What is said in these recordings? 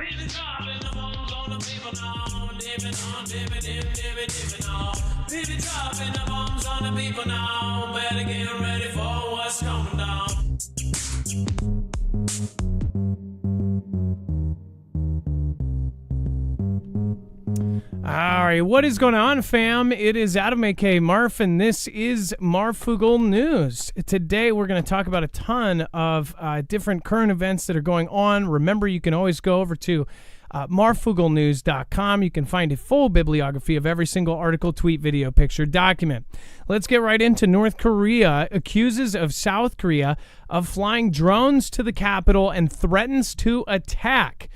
Really dropping the bombs on the people now. Dipping on, dipping on. Really dropping the bombs on the people now. Better get ready for what's coming down. All right, what is going on, fam? It is Adam, aka Marf, and this is Marfoogle News. Today, we're going to talk about a ton of different current events that are going on. Remember, you can always go over to marfooglenews.com. You can find a full bibliography of every single article, tweet, video, picture, document. Let's get right into North Korea accuses of South Korea of flying drones to the capital and threatens to attack.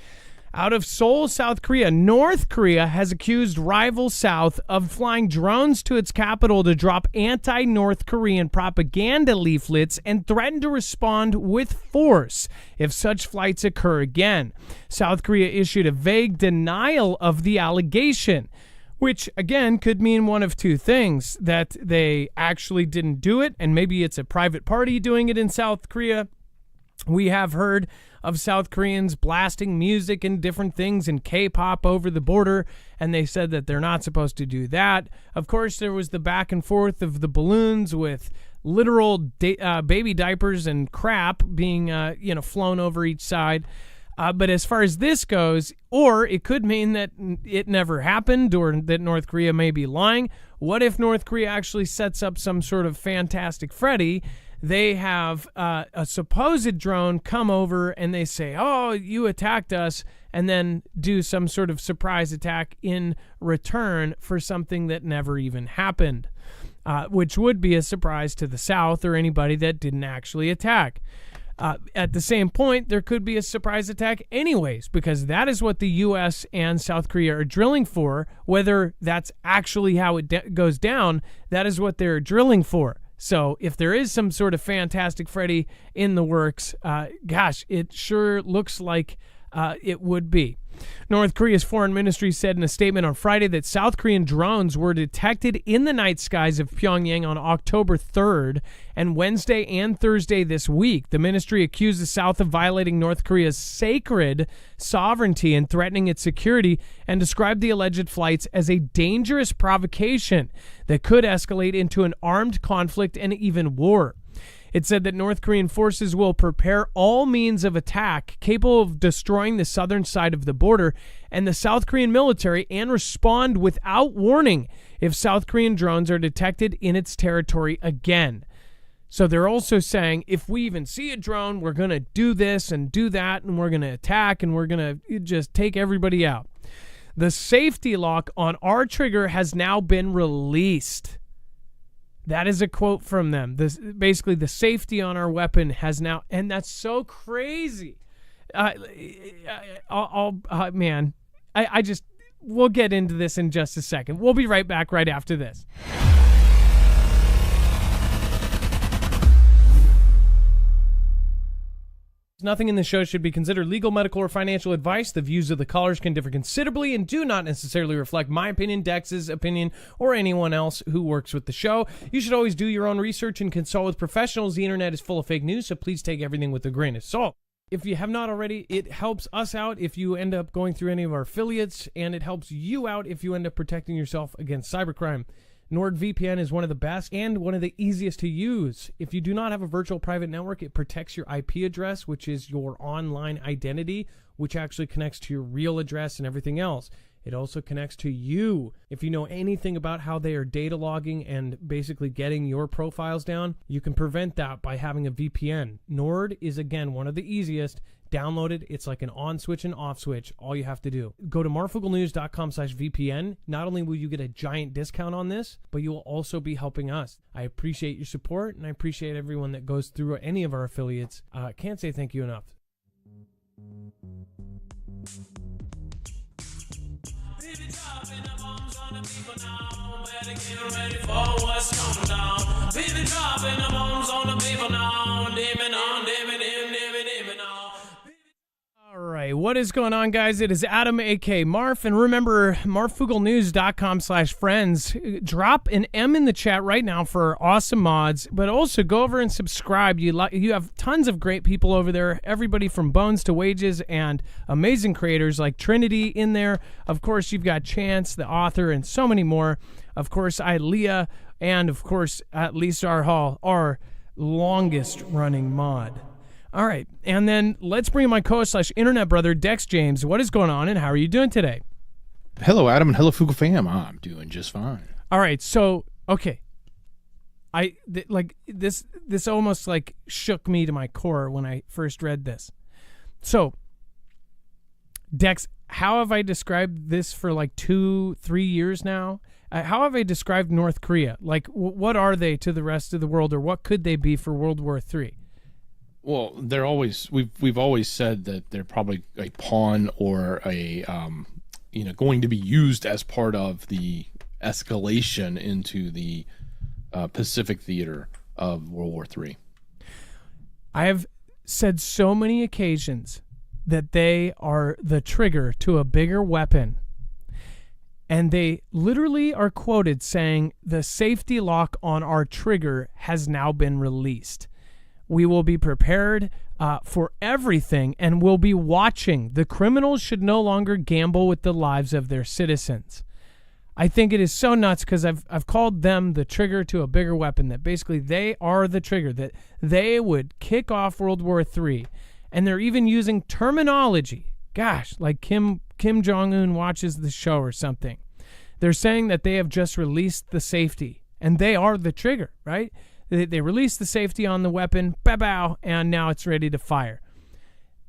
Out of Seoul, South Korea, North Korea has accused rival South of flying drones to its capital to drop anti-North Korean propaganda leaflets and threaten to respond with force if such flights occur again. South Korea issued a vague denial of the allegation, which, again, could mean one of two things: that they actually didn't do it, and maybe it's a private party doing it in South Korea. We have heard of South Koreans blasting music and different things in K-pop over the border, and they said that they're not supposed to do that. Of course, there was the back and forth of the balloons with literal baby diapers and crap being flown over each side. But as far as this goes, or it could mean that it never happened, or that North Korea may be lying. What if North Korea actually sets up some sort of Fantastic Freddy? They have a supposed drone come over and they say, oh, you attacked us, and then do some sort of surprise attack in return for something that never even happened, which would be a surprise to the South or anybody that didn't actually attack. At the same point, there could be a surprise attack anyways, because that is what the U.S. and South Korea are drilling for. Whether that's actually how it goes down, that is what they're drilling for. So if there is some sort of Fantastic Freddy in the works, it sure looks like it would be. North Korea's foreign ministry said in a statement on Friday that South Korean drones were detected in the night skies of Pyongyang on October 3rd and Wednesday and Thursday this week. The ministry accused the South of violating North Korea's sacred sovereignty and threatening its security, and described the alleged flights as a dangerous provocation that could escalate into an armed conflict and even war. It said that North Korean forces will prepare all means of attack capable of destroying the southern side of the border and the South Korean military, and respond without warning if South Korean drones are detected in its territory again. So they're also saying, if we even see a drone, we're going to do this and do that, and we're going to attack, and we're going to just take everybody out. The safety lock on our trigger has now been released. That is a quote from them. Basically, the safety on our weapon has now, and that's so crazy. We'll get into this in just a second. We'll be right back right after this. Nothing in the show should be considered legal, medical, or financial advice. The views of the callers can differ considerably and do not necessarily reflect my opinion, Dex's opinion, or anyone else who works with the show. You should always do your own research and consult with professionals. The internet is full of fake news, so please take everything with a grain of salt. If you have not already, it helps us out if you end up going through any of our affiliates, and it helps you out if you end up protecting yourself against cybercrime. NordVPN is one of the best and one of the easiest to use. If you do not have a virtual private network, it protects your IP address, which is your online identity, which actually connects to your real address and everything else. It also connects to you. If you know anything about how they are data logging and basically getting your profiles down, you can prevent that by having a VPN. Nord is, again, one of the easiest. Download it. It's like an on switch and off switch. All you have to do. Go to marfooglenews.com/VPN. Not only will you get a giant discount on this, but you will also be helping us. I appreciate your support, and I appreciate everyone that goes through any of our affiliates. Can't say thank you enough. All right, what is going on, guys? It is Adam, a.k.a. Marf, and remember, marfuglenews.com/friends. Drop an M in the chat right now for awesome mods, but also go over and subscribe. You have tons of great people over there, everybody from Bones to Wages, and amazing creators like Trinity in there. Of course, you've got Chance, the author, and so many more. Of course, Leah, and of course, Lisa Hall, our longest-running mod. All right, and then let's bring in my co-host/internet brother, Dex James. What is going on, and how are you doing today? Hello, Adam, and hello, Fugle fam. I'm doing just fine. All right, so, okay. This almost, like, shook me to my core when I first read this. So, Dex, how have I described this for, like, 2-3 years now? How have I described North Korea? Like, what are they to the rest of the world, or what could they be for World War III? Well, they're always we've always said that they're probably a pawn or a going to be used as part of the escalation into the Pacific theater of World War III. I have said so many occasions that they are the trigger to a bigger weapon. And they literally are quoted saying, "The safety lock on our trigger has now been released. We will be prepared for everything, and we'll be watching. The criminals should no longer gamble with the lives of their citizens." I think it is so nuts because I've called them the trigger to a bigger weapon, that basically they are the trigger, that they would kick off World War III. And they're even using terminology. Gosh, like Kim Jong-un watches the show or something. They're saying that they have just released the safety, and they are the trigger, right? They released the safety on the weapon, bow, and now it's ready to fire.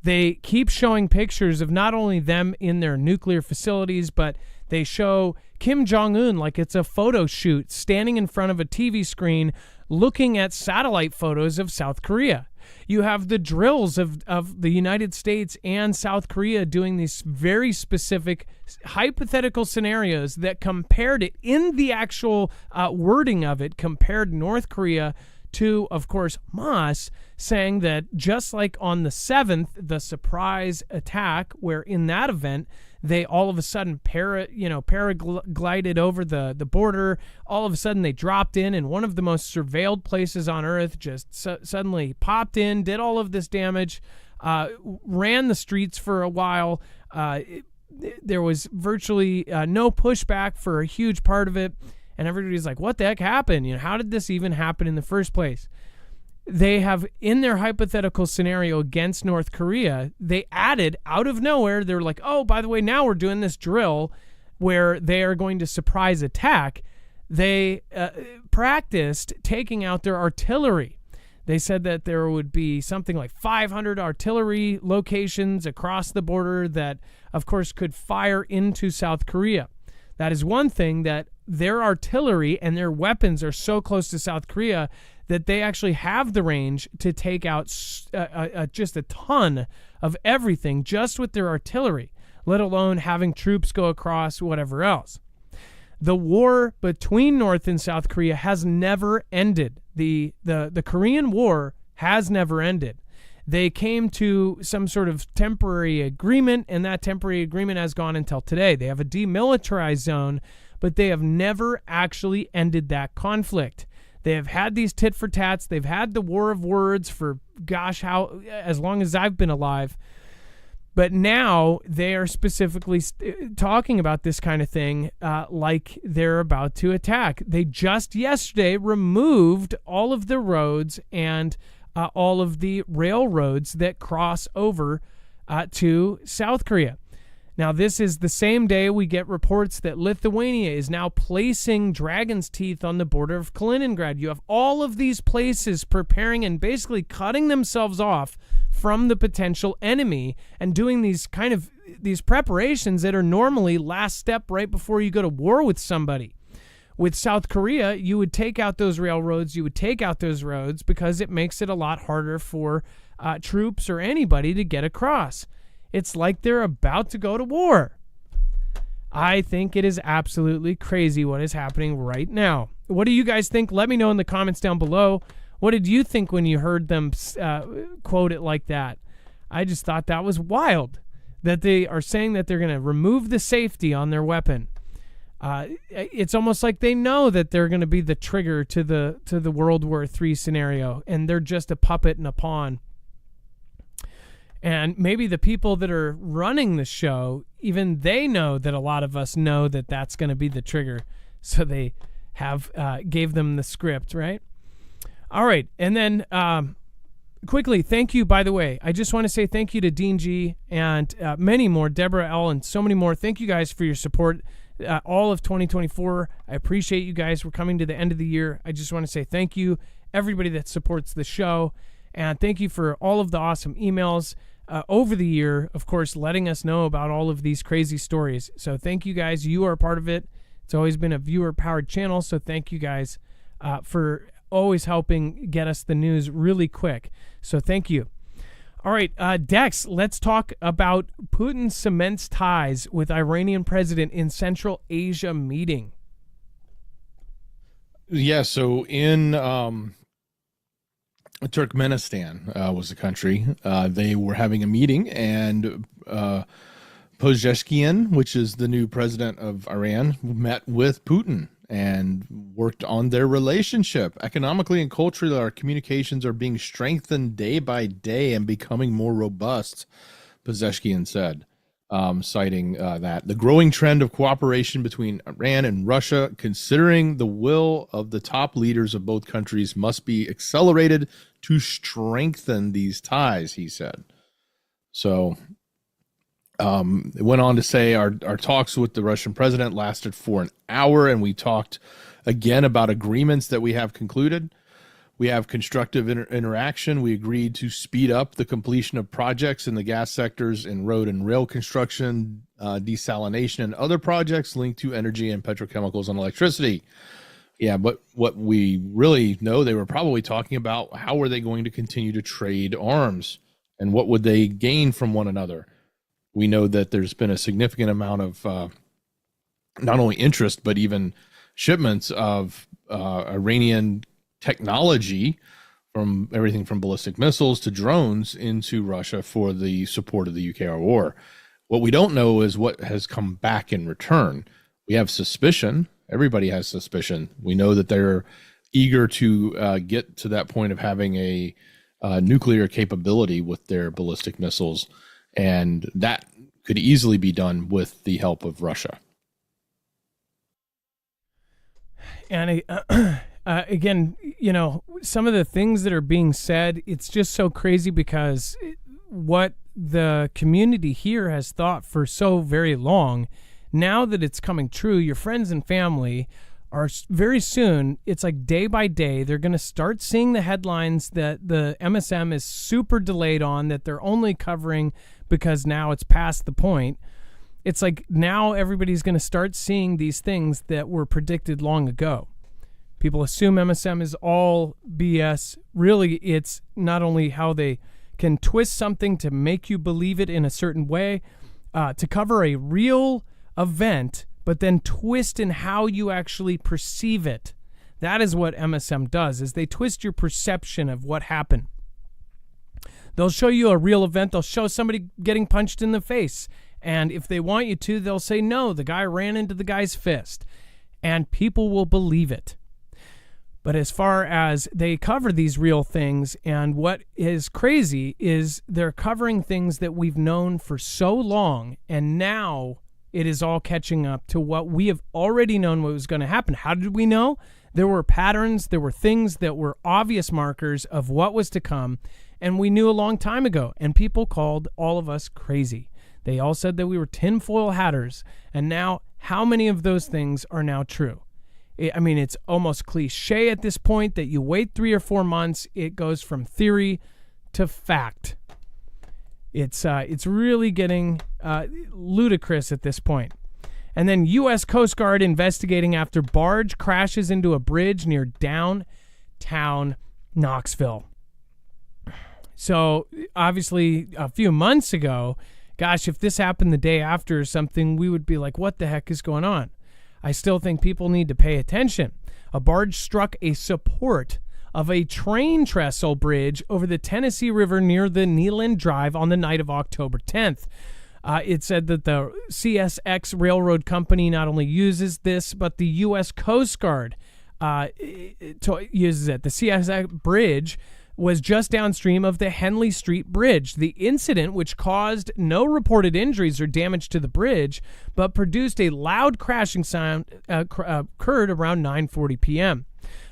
They keep showing pictures of not only them in their nuclear facilities, but they show Kim Jong-un like it's a photo shoot, standing in front of a TV screen looking at satellite photos of South Korea. You have the drills of the United States and South Korea doing these very specific hypothetical scenarios that compared it, in the actual wording of it, compared North Korea to, of course, Moss, saying that just like on the 7th, the surprise attack, where in that event, they all of a sudden paraglided over the border. All of a sudden, they dropped in one of the most surveilled places on Earth, just suddenly popped in, did all of this damage, ran the streets for a while. There was virtually no pushback for a huge part of it. And everybody's like, what the heck happened? How did this even happen in the first place? They have, in their hypothetical scenario against North Korea, they added out of nowhere, they're like, oh, by the way, now we're doing this drill where they are going to surprise attack. They practiced taking out their artillery. They said that there would be something like 500 artillery locations across the border that, of course, could fire into South Korea. That is one thing, that their artillery and their weapons are so close to South Korea that they actually have the range to take out just a ton of everything just with their artillery, let alone having troops go across, whatever else. The war between North and South Korea has never ended. The Korean War has never ended. They came to some sort of temporary agreement, and that temporary agreement has gone until today. They have a demilitarized zone, but they have never actually ended that conflict. They have had these tit for tats. They've had the war of words for, as long as I've been alive. But now they are specifically talking about this kind of thing like they're about to attack. They just yesterday removed all of the roads and all of the railroads that cross over to South Korea. Now, this is the same day we get reports that Lithuania is now placing Dragon's Teeth on the border of Kaliningrad. You have all of these places preparing and basically cutting themselves off from the potential enemy and doing these preparations that are normally last step right before you go to war with somebody. With South Korea, you would take out those railroads, you would take out those roads because it makes it a lot harder for troops or anybody to get across. It's like they're about to go to war. I think it is absolutely crazy what is happening right now. What do you guys think? Let me know in the comments down below. What did you think when you heard them quote it like that? I just thought that was wild. that they are saying that they're going to remove the safety on their weapon. It's almost like they know that they're going to be the trigger to the World War III scenario, and they're just a puppet and a pawn. And maybe the people that are running the show, even they know that a lot of us know that that's going to be the trigger. So they have gave them the script, right? All right. And then quickly, thank you, by the way. I just want to say thank you to Dean G and many more, Deborah L. and so many more. Thank you guys for your support all of 2024. I appreciate you guys. We're coming to the end of the year. I just want to say thank you, everybody that supports the show. And thank you for all of the awesome emails over the year, of course, letting us know about all of these crazy stories. So thank you guys. You are a part of it. It's always been a viewer-powered channel, so thank you guys for always helping get us the news really quick. So thank you. All right, Dex, let's talk about Putin cements ties with Iranian president in Central Asia meeting. Yeah, so in Turkmenistan was the country. They were having a meeting, and Pezeshkian, which is the new president of Iran, met with Putin and worked on their relationship. Economically and culturally, our communications are being strengthened day by day and becoming more robust, Pezeshkian said, citing that. The growing trend of cooperation between Iran and Russia, considering the will of the top leaders of both countries, must be accelerated to strengthen these ties, he said. So it went on to say our talks with the Russian president lasted for an hour, and we talked again about agreements that we have concluded. We have constructive interaction. We agreed to speed up the completion of projects in the gas sectors in road and rail construction, desalination, and other projects linked to energy and petrochemicals and electricity. Yeah, but what we really know, they were probably talking about how were they going to continue to trade arms and what would they gain from one another. We know that there's been a significant amount of not only interest, but even shipments of Iranian technology, from everything from ballistic missiles to drones, into Russia for the support of the UKR war. What we don't know is what has come back in return. We have suspicion. Everybody has suspicion. We know that they're eager to get to that point of having a nuclear capability with their ballistic missiles, and that could easily be done with the help of Russia. And again, you know, some of the things that are being said, it's just so crazy because what the community here has thought for so very long, now that it's coming true, your friends and family are very soon, it's like day by day, they're going to start seeing the headlines that the MSM is super delayed on, that they're only covering because now it's past the point. It's like now everybody's going to start seeing these things that were predicted long ago. People assume MSM is all BS. Really, it's not only how they can twist something to make you believe it in a certain way, to cover a real event, but then twist in how you actually perceive it. That is what MSM does, is they twist your perception of what happened. They'll show you a real event. They'll show somebody getting punched in the face. And if they want you to, they'll say, no, the guy ran into the guy's fist. And people will believe it. But as far as they cover these real things, and what is crazy is they're covering things that we've known for so long, and now it is all catching up to what we have already known what was going to happen. How did we know? There were patterns, there were things that were obvious markers of what was to come, and we knew a long time ago, and people called all of us crazy. They all said that we were tinfoil hatters, and now how many of those things are now true? I mean, it's almost cliche at this point that you wait 3 or 4 months, it goes from theory to fact. It's really getting ludicrous at this point. And then U.S. Coast Guard investigating after barge crashes into a bridge near downtown Knoxville. So obviously a few months ago, gosh, if this happened the day after or something, we would be like, what the heck is going on? I still think people need to pay attention. A barge struck a support of a train trestle bridge over the Tennessee River near the Neyland Drive on the night of October 10th. It said that the CSX Railroad Company not only uses this, but the U.S. Coast Guard uses it. The CSX bridge was just downstream of the Henley Street Bridge. The incident, which caused no reported injuries or damage to the bridge, but produced a loud crashing sound, occurred around 9:40 p.m.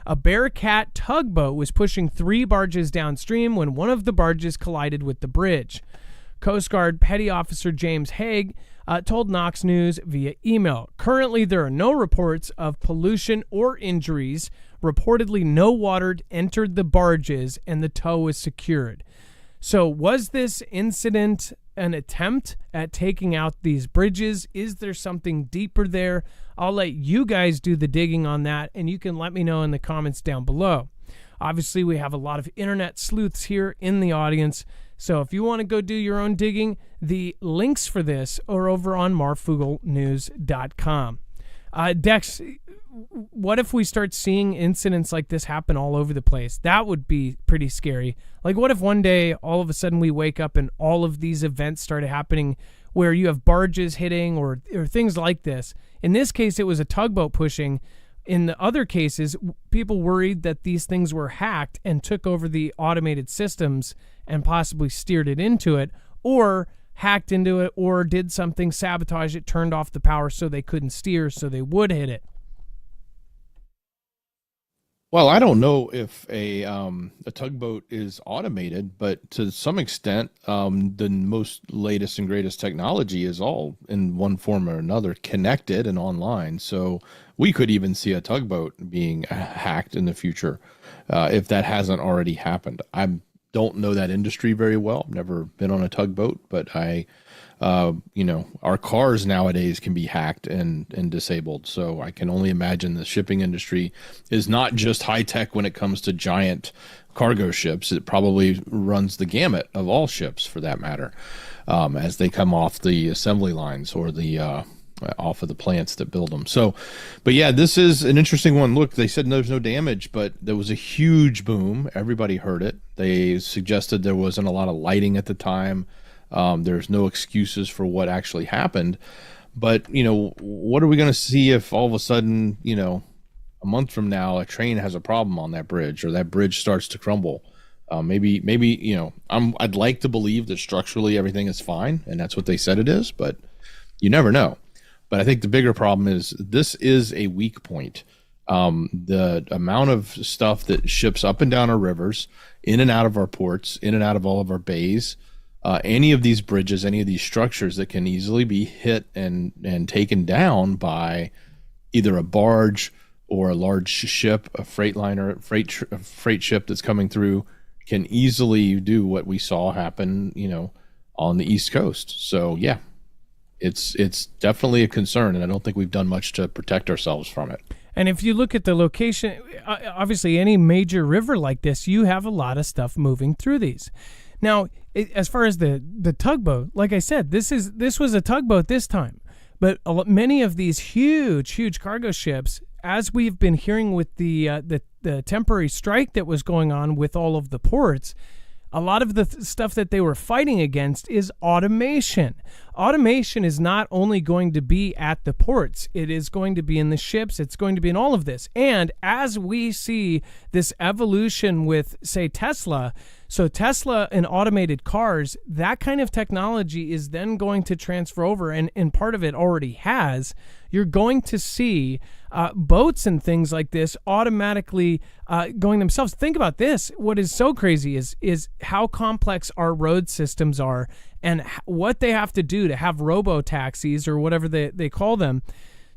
A Bearcat tugboat was pushing 3 barges downstream when one of the barges collided with the bridge. Coast Guard Petty Officer James Haig told Knox News via email. Currently, there are no reports of pollution or injuries. Reportedly, no water entered the barges and the tow was secured. So was this incident an attempt at taking out these bridges? Is there something deeper there? I'll let you guys do the digging on that, and you can let me know in the comments down below. Obviously, we have a lot of internet sleuths here in the audience, so if you want to go do your own digging, the links for this are over on marfooglenews.com. Dex, what if we start seeing incidents like this happen all over the place? That would be pretty scary. Like, what if one day all of a sudden we wake up and all of these events started happening where you have barges hitting or things like this? In this case, it was a tugboat pushing. In the other cases, people worried that these things were hacked and took over the automated systems and possibly steered it into it, or hacked into it, or did something, sabotage it, turned off the power so they couldn't steer, so they would hit it. Well, I don't know if a tugboat is automated, but to some extent, the most latest and greatest technology is all in one form or another connected and online. So we could even see a tugboat being hacked in the future if that hasn't already happened. I don't know that industry very well. I've never been on a tugboat, but our cars nowadays can be hacked and disabled. So I can only imagine the shipping industry is not just high tech when it comes to giant cargo ships. It probably runs the gamut of all ships, for that matter, as they come off the assembly lines or the off of the plants that build them. So, but yeah, this is an interesting one. Look, they said there's no damage, but there was a huge boom. Everybody heard it. They suggested there wasn't a lot of lighting at the time. There's no excuses for what actually happened. But, what are we going to see if all of a sudden, a month from now, a train has a problem on that bridge, or that bridge starts to crumble? Maybe, I'd like to believe that structurally everything is fine, and that's what they said it is, but you never know. But I think the bigger problem is this is a weak point. The amount of stuff that ships up and down our rivers, in and out of our ports, in and out of all of our bays, any of these bridges, any of these structures that can easily be hit and taken down by either a barge or a large ship, a freightliner, freight ship that's coming through, can easily do what we saw happen, on the East Coast. So yeah, it's definitely a concern, and I don't think we've done much to protect ourselves from it. And if you look at the location, obviously any major river like this, you have a lot of stuff moving through these. Now, as far as the tugboat, like I said, this was a tugboat this time, but many of these huge cargo ships, as we've been hearing with the temporary strike that was going on with all of the ports, a lot of the stuff that they were fighting against is automation. Automation is not only going to be at the ports, it is going to be in the ships, it's going to be in all of this. And as we see this evolution with, say, Tesla, so Tesla and automated cars, that kind of technology is then going to transfer over, and part of it already has. You're going to see boats and things like this automatically going themselves. Think about this. What is so crazy is how complex our road systems are, and what they have to do to have robo-taxis or whatever they call them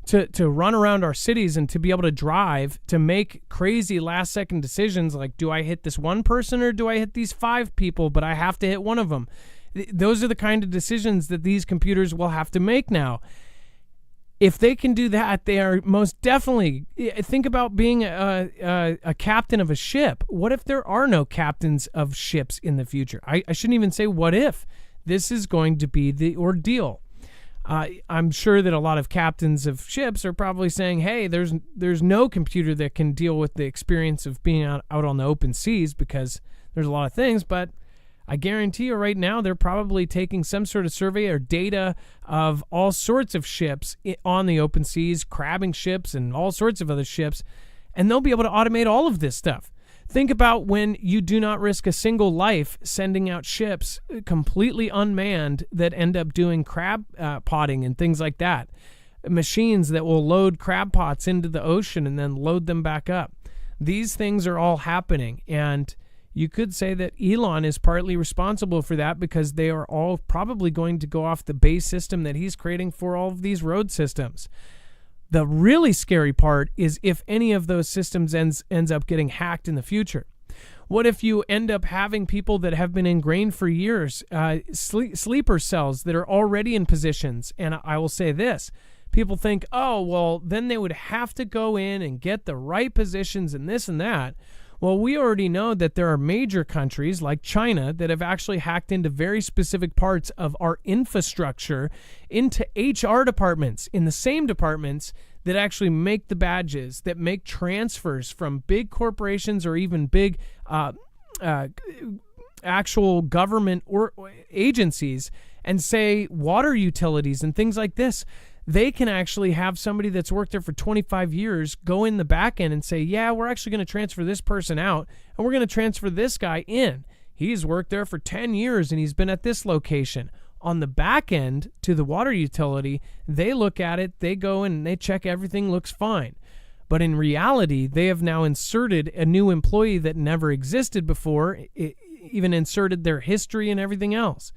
to run around our cities and to be able to drive, to make crazy last-second decisions like, do I hit this one person or do I hit these 5 people, but I have to hit one of them? Those are the kind of decisions that these computers will have to make now. If they can do that, they are most definitely. Think about being a captain of a ship. What if there are no captains of ships in the future? I shouldn't even say what if. This is going to be the ordeal. I'm sure that a lot of captains of ships are probably saying, hey, there's no computer that can deal with the experience of being out on the open seas, because there's a lot of things. But I guarantee you right now they're probably taking some sort of survey or data of all sorts of ships on the open seas, crabbing ships and all sorts of other ships, and they'll be able to automate all of this stuff. Think about when you do not risk a single life sending out ships completely unmanned that end up doing crab potting and things like that. Machines that will load crab pots into the ocean and then load them back up. These things are all happening, and you could say that Elon is partly responsible for that because they are all probably going to go off the base system that he's creating for all of these road systems. The really scary part is if any of those systems ends up getting hacked in the future. What if you end up having people that have been ingrained for years, sleeper cells that are already in positions? And I will say this. People think, oh, well, then they would have to go in and get the right positions and this and that. Well, we already know that there are major countries like China that have actually hacked into very specific parts of our infrastructure, into HR departments, in the same departments that actually make the badges, that make transfers from big corporations or even big actual government or agencies, and say water utilities and things like this. They can actually have somebody that's worked there for 25 years go in the back end and say, yeah, we're actually going to transfer this person out and we're going to transfer this guy in. He's worked there for 10 years and he's been at this location. On the back end to the water utility, they look at it, they go and they check everything looks fine. But in reality, they have now inserted a new employee that never existed before, even inserted their history and everything else.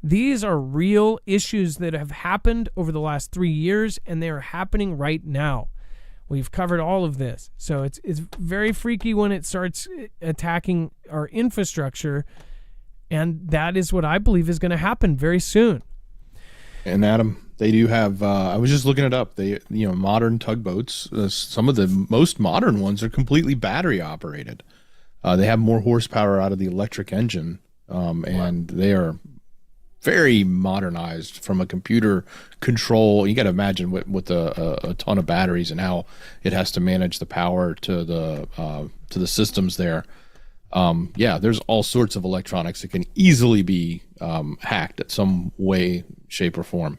These are real issues that have happened over the last 3 years, and they are happening right now. We've covered all of this. So it's very freaky when it starts attacking our infrastructure, and that is what I believe is going to happen very soon. And Adam, they do have, I was just looking it up. They, modern tugboats, some of the most modern ones are completely battery operated. They have more horsepower out of the electric engine, and they are very modernized from a computer control. You got to imagine with a ton of batteries and how it has to manage the power to the systems there. There's all sorts of electronics that can easily be hacked at some way, shape, or form.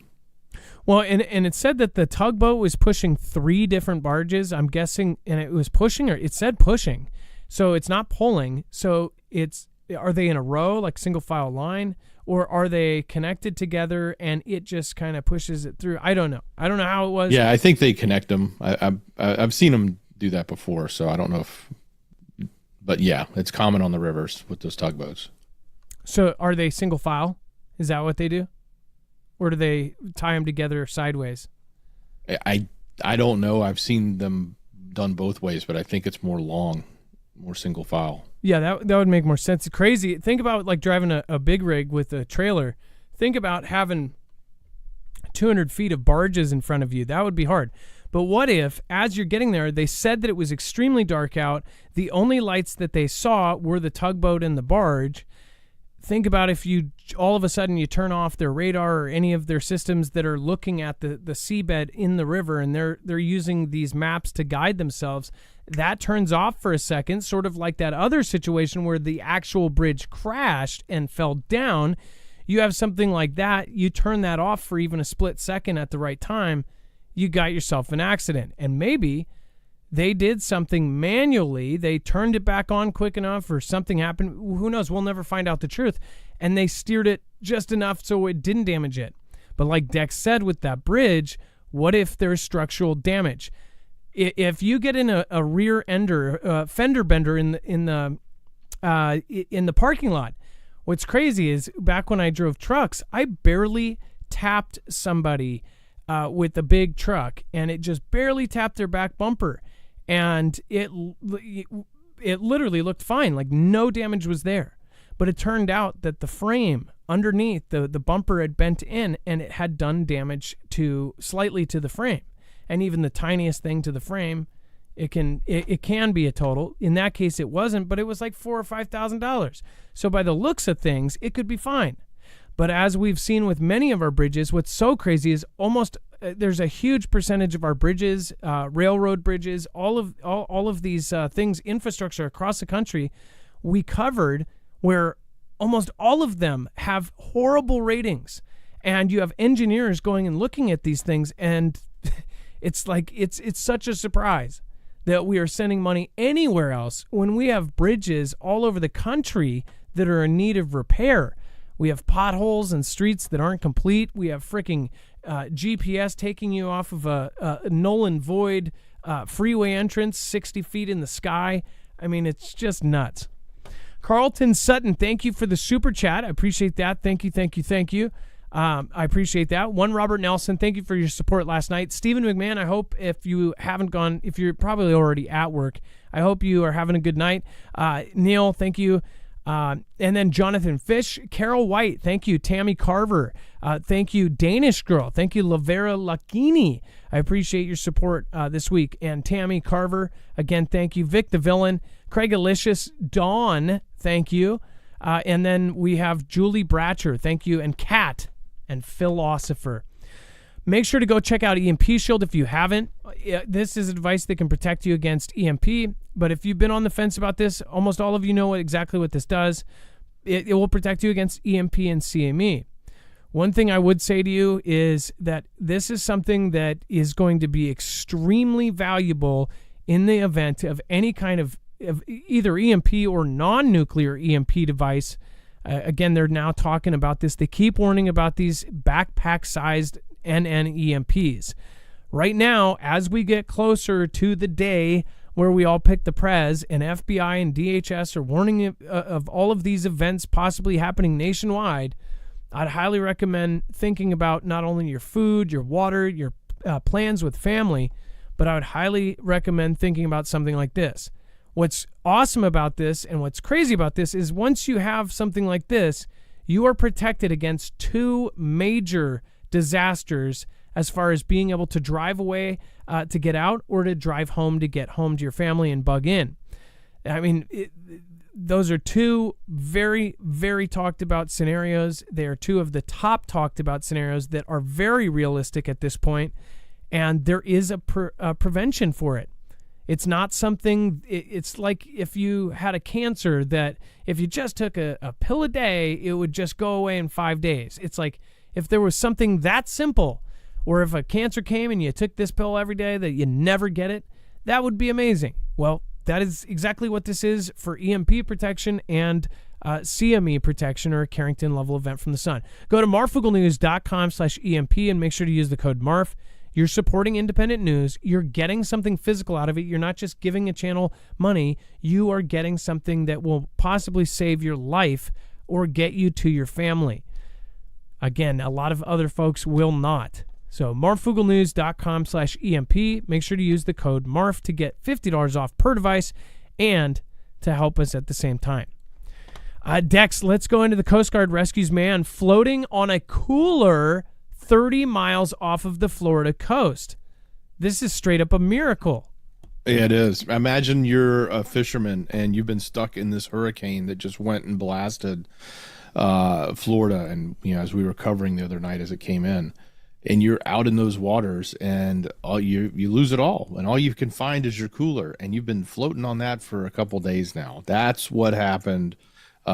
Well, and it said that the tugboat was pushing 3 different barges, I'm guessing, and it was pushing, or it said pushing. So it's not pulling. So are they in a row, like single file line, or are they connected together and it just kind of pushes it through? I don't know. I don't know how it was. Yeah, I think they connect them. I've seen them do that before, so I don't know but yeah, it's common on the rivers with those tugboats. So are they single file? Is that what they do? Or do they tie them together sideways? I don't know. I've seen them done both ways, but I think it's more single file. Yeah, that would make more sense. It's crazy. Think about like driving a big rig with a trailer. Think about having 200 feet of barges in front of you. That would be hard. But what if, as you're getting there, they said that it was extremely dark out. The only lights that they saw were the tugboat and the barge. Think about if you all of a sudden you turn off their radar or any of their systems that are looking at the seabed in the river, and they're using these maps to guide themselves. That turns off for a second, sort of like that other situation where the actual bridge crashed and fell down. You have something like that. You turn that off for even a split second at the right time, you got yourself an accident. And maybe they did something manually. They turned it back on quick enough or something happened. Who knows? We'll never find out the truth. And they steered it just enough so it didn't damage it. But like Dex said with that bridge, what if there's structural damage? If you get in a rear ender, fender bender in the parking lot, what's crazy is back when I drove trucks, I barely tapped somebody with a big truck, and it just barely tapped their back bumper, and it literally looked fine, like no damage was there. But it turned out that the frame underneath the bumper had bent in, and it had done damage slightly to the frame. And even the tiniest thing to the frame, it can be a total. In that case, it wasn't, but it was like $4,000 or $5,000. So by the looks of things, it could be fine. But as we've seen with many of our bridges, what's so crazy is there's a huge percentage of our bridges, railroad bridges, all of these things, infrastructure across the country, we covered where almost all of them have horrible ratings. And you have engineers going and looking at these things, and it's like it's such a surprise that we are sending money anywhere else when we have bridges all over the country that are in need of repair. We have potholes and streets that aren't complete. We have freaking GPS taking you off of a null and void freeway entrance 60 feet in the sky. I mean, it's just nuts. Carlton Sutton, thank you for the super chat. I appreciate that. Thank you. I appreciate that. One Robert Nelson, thank you for your support last night. Stephen McMahon, I hope if you're probably already at work, I hope you are having a good night. Neil, thank you. And then Jonathan Fish, Carol White, thank you. Tammy Carver, thank you. Danish Girl, thank you. Lavera Lacchini, I appreciate your support this week. And Tammy Carver, again, thank you. Vic the Villain, Craig Alicious, Dawn, thank you. And then we have Julie Bratcher, thank you. And Kat and Philosopher. Make sure to go check out EMP Shield if you haven't. This is a device that can protect you against EMP. But if you've been on the fence about this, almost all of you know exactly what this does. It will protect you against EMP and CME. One thing I would say to you is that this is something that is going to be extremely valuable in the event of any kind of either EMP or non-nuclear EMP device. Again, they're now talking about this. They keep warning about these backpack-sized NNEMPs. Right now, as we get closer to the day where we all pick the Prez, and FBI and DHS are warning of all of these events possibly happening nationwide, I'd highly recommend thinking about not only your food, your water, your plans with family, but I would highly recommend thinking about something like this. What's awesome about this and what's crazy about this is once you have something like this, you are protected against two major disasters as far as being able to drive away to get out or to drive home to get home to your family and bug in. I mean, those are two very, very talked about scenarios. They are two of the top talked about scenarios that are very realistic at this point, and there is a prevention for it. It's not something, it's like if you had a cancer that if you just took a pill a day, it would just go away in 5 days. It's like if there was something that simple, or if a cancer came and you took this pill every day that you never get it, that would be amazing. Well, that is exactly what this is for EMP protection and CME protection, or a Carrington level event from the sun. Go to marfooglenews.com/EMP and make sure to use the code MARF. You're supporting independent news. You're getting something physical out of it. You're not just giving a channel money. You are getting something that will possibly save your life or get you to your family. Again, a lot of other folks will not. So marfooglenews.com/EMP. Make sure to use the code MARF to get $50 off per device and to help us at the same time. Dex, let's go into the Coast Guard rescues man floating on a cooler 30 miles off of the Florida coast. This is straight up a miracle. It is. Imagine you're a fisherman and you've been stuck in this hurricane that just went and blasted Florida. And, you know, as we were covering the other night as it came in, and you're out in those waters and you lose it all. And all you can find is your cooler. And you've been floating on that for a couple days now. That's what happened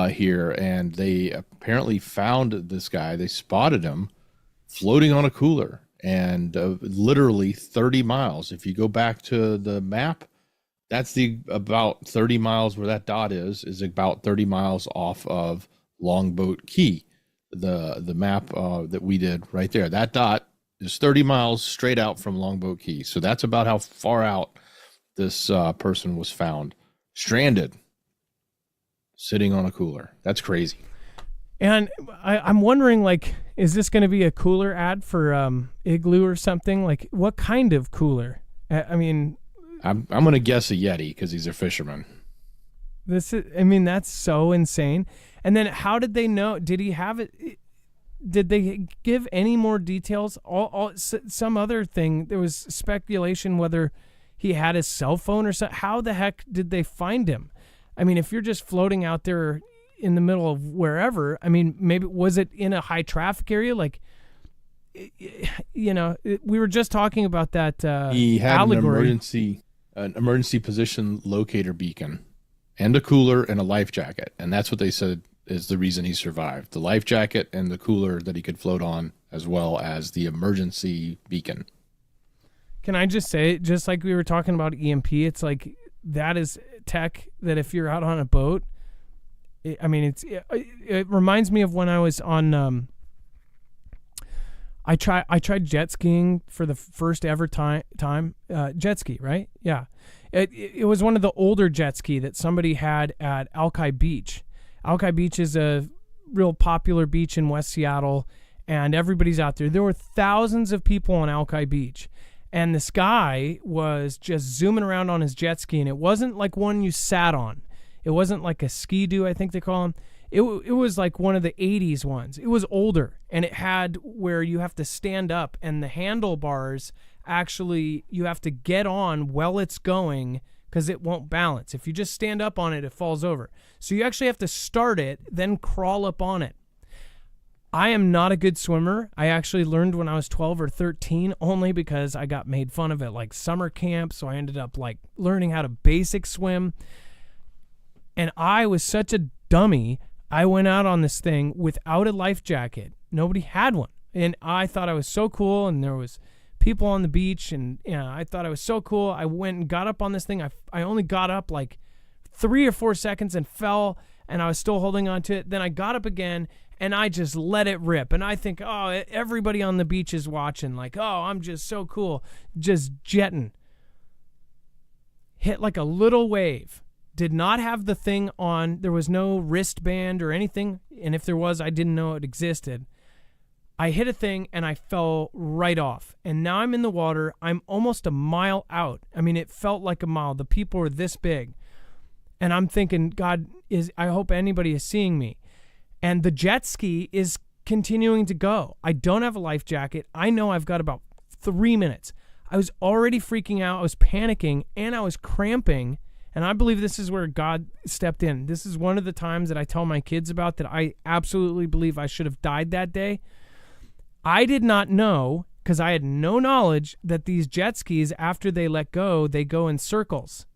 here. And they apparently found this guy. They spotted him floating on a cooler, and literally 30 miles. If you go back to the map, that's about 30 miles where that dot is about 30 miles off of Longboat Key. The map that we did right there, that dot is 30 miles straight out from Longboat Key. So that's about how far out this person was found, stranded, sitting on a cooler. That's crazy. And I'm wondering, like, is this going to be a cooler ad for Igloo or something? Like, what kind of cooler? I mean, I'm going to guess a Yeti because he's a fisherman. That's so insane. And then how did they know? Did he have it? Did they give any more details? Some other thing, there was speculation whether he had his cell phone or something. How the heck did they find him? I mean, if you're just floating out there in the middle of wherever, I mean, maybe was it in a high traffic area? Like, you know, we were just talking about that he had allegory. an emergency position locator beacon and a cooler and a life jacket. And that's what they said is the reason he survived. The life jacket and the cooler that he could float on, as well as the emergency beacon. Can I just say, just like we were talking about EMP, it's like that is tech that if you're out on a boat, it reminds me of when I was on. I tried jet skiing for the first ever time. Jet ski, right? Yeah. It was one of the older jet ski that somebody had at Alki Beach. Alki Beach is a real popular beach in West Seattle, and everybody's out there. There were thousands of people on Alki Beach, and this guy was just zooming around on his jet ski, and it wasn't like one you sat on. It wasn't like a ski-doo, I think they call them. It was like one of the 80s ones. It was older, and it had where you have to stand up, and the handlebars actually you have to get on while it's going because it won't balance. If you just stand up on it, it falls over. So you actually have to start it, then crawl up on it. I am not a good swimmer. I actually learned when I was 12 or 13 only because I got made fun of at like summer camp, so I ended up like learning how to basic swim. And I was such a dummy. I went out on this thing without a life jacket. Nobody had one. And I thought I was so cool, and there was people on the beach, and I thought I was so cool. I went and got up on this thing. I only got up like 3 or 4 seconds and fell, and I was still holding on to it. Then I got up again, and I just let it rip. And I think, oh, everybody on the beach is watching. Like, oh, I'm just so cool. Just jetting. Hit like a little wave. Did not have the thing on. There was no wristband or anything. And if there was, I didn't know it existed. I hit a thing and I fell right off. And now I'm in the water. I'm almost a mile out. I mean, it felt like a mile. The people were this big. And I'm thinking, God, I hope anybody is seeing me. And the jet ski is continuing to go. I don't have a life jacket. I know I've got about 3 minutes. I was already freaking out. I was panicking and I was cramping. And I believe this is where God stepped in. This is one of the times that I tell my kids about that I absolutely believe I should have died that day. I did not know, because I had no knowledge, that these jet skis, after they let go, they go in circles.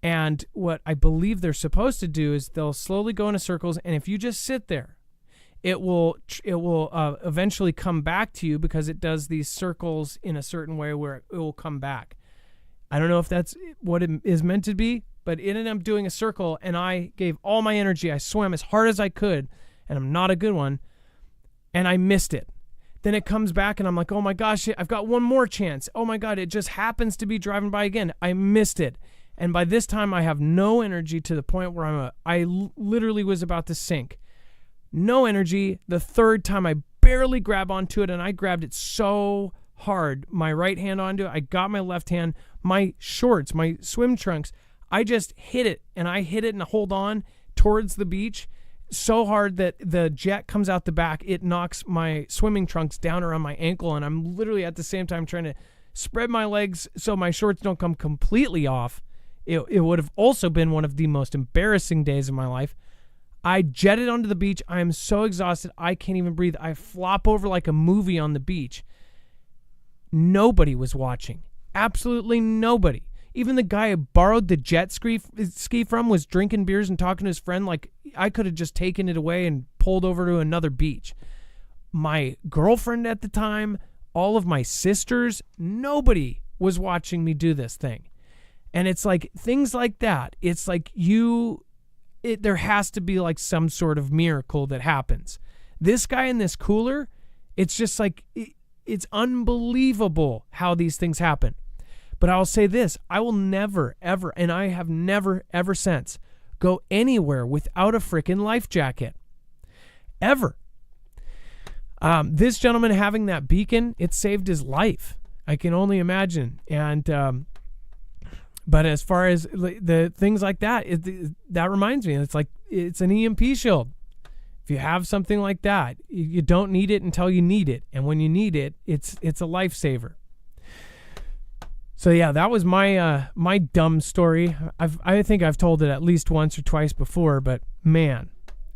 And what I believe they're supposed to do is they'll slowly go into circles, and if you just sit there, it will eventually come back to you because it does these circles in a certain way where it will come back. I don't know if that's what it is meant to be, but it ended up doing a circle, and I gave all my energy. I swam as hard as I could, and I'm not a good one, and I missed it. Then it comes back, and I'm like, oh my gosh, I've got one more chance. Oh my God, it just happens to be driving by again. I missed it. And by this time, I have no energy to the point where I literally was about to sink. No energy. The third time, I barely grab onto it, and I grabbed it so hard, my right hand onto it. I got my left hand, my shorts, my swim trunks. I just hit it, and I hit it and hold on towards the beach so hard that the jet comes out the back. It knocks my swimming trunks down around my ankle, and I'm literally at the same time trying to spread my legs so my shorts don't come completely off. It would have also been one of the most embarrassing days of my life. I jetted onto the beach. I am so exhausted. I can't even breathe. I flop over like a movie on the beach. Nobody was watching. Absolutely nobody. Even the guy I borrowed the jet ski from was drinking beers and talking to his friend like I could have just taken it away and pulled over to another beach. My girlfriend at the time, all of my sisters, nobody was watching me do this thing. And it's like things like that. It's like there has to be like some sort of miracle that happens. This guy in this cooler, it's just like, it's unbelievable how these things happen. But I'll say this, I will never, ever, and I have never, ever since, go anywhere without a freaking life jacket. Ever. This gentleman having that beacon, it saved his life. I can only imagine. And, but as far as the things like that, that reminds me, it's like, it's an EMP shield. If you have something like that, you don't need it until you need it. And when you need it, it's a lifesaver. So yeah, that was my dumb story. I think I've told it at least once or twice before, but man,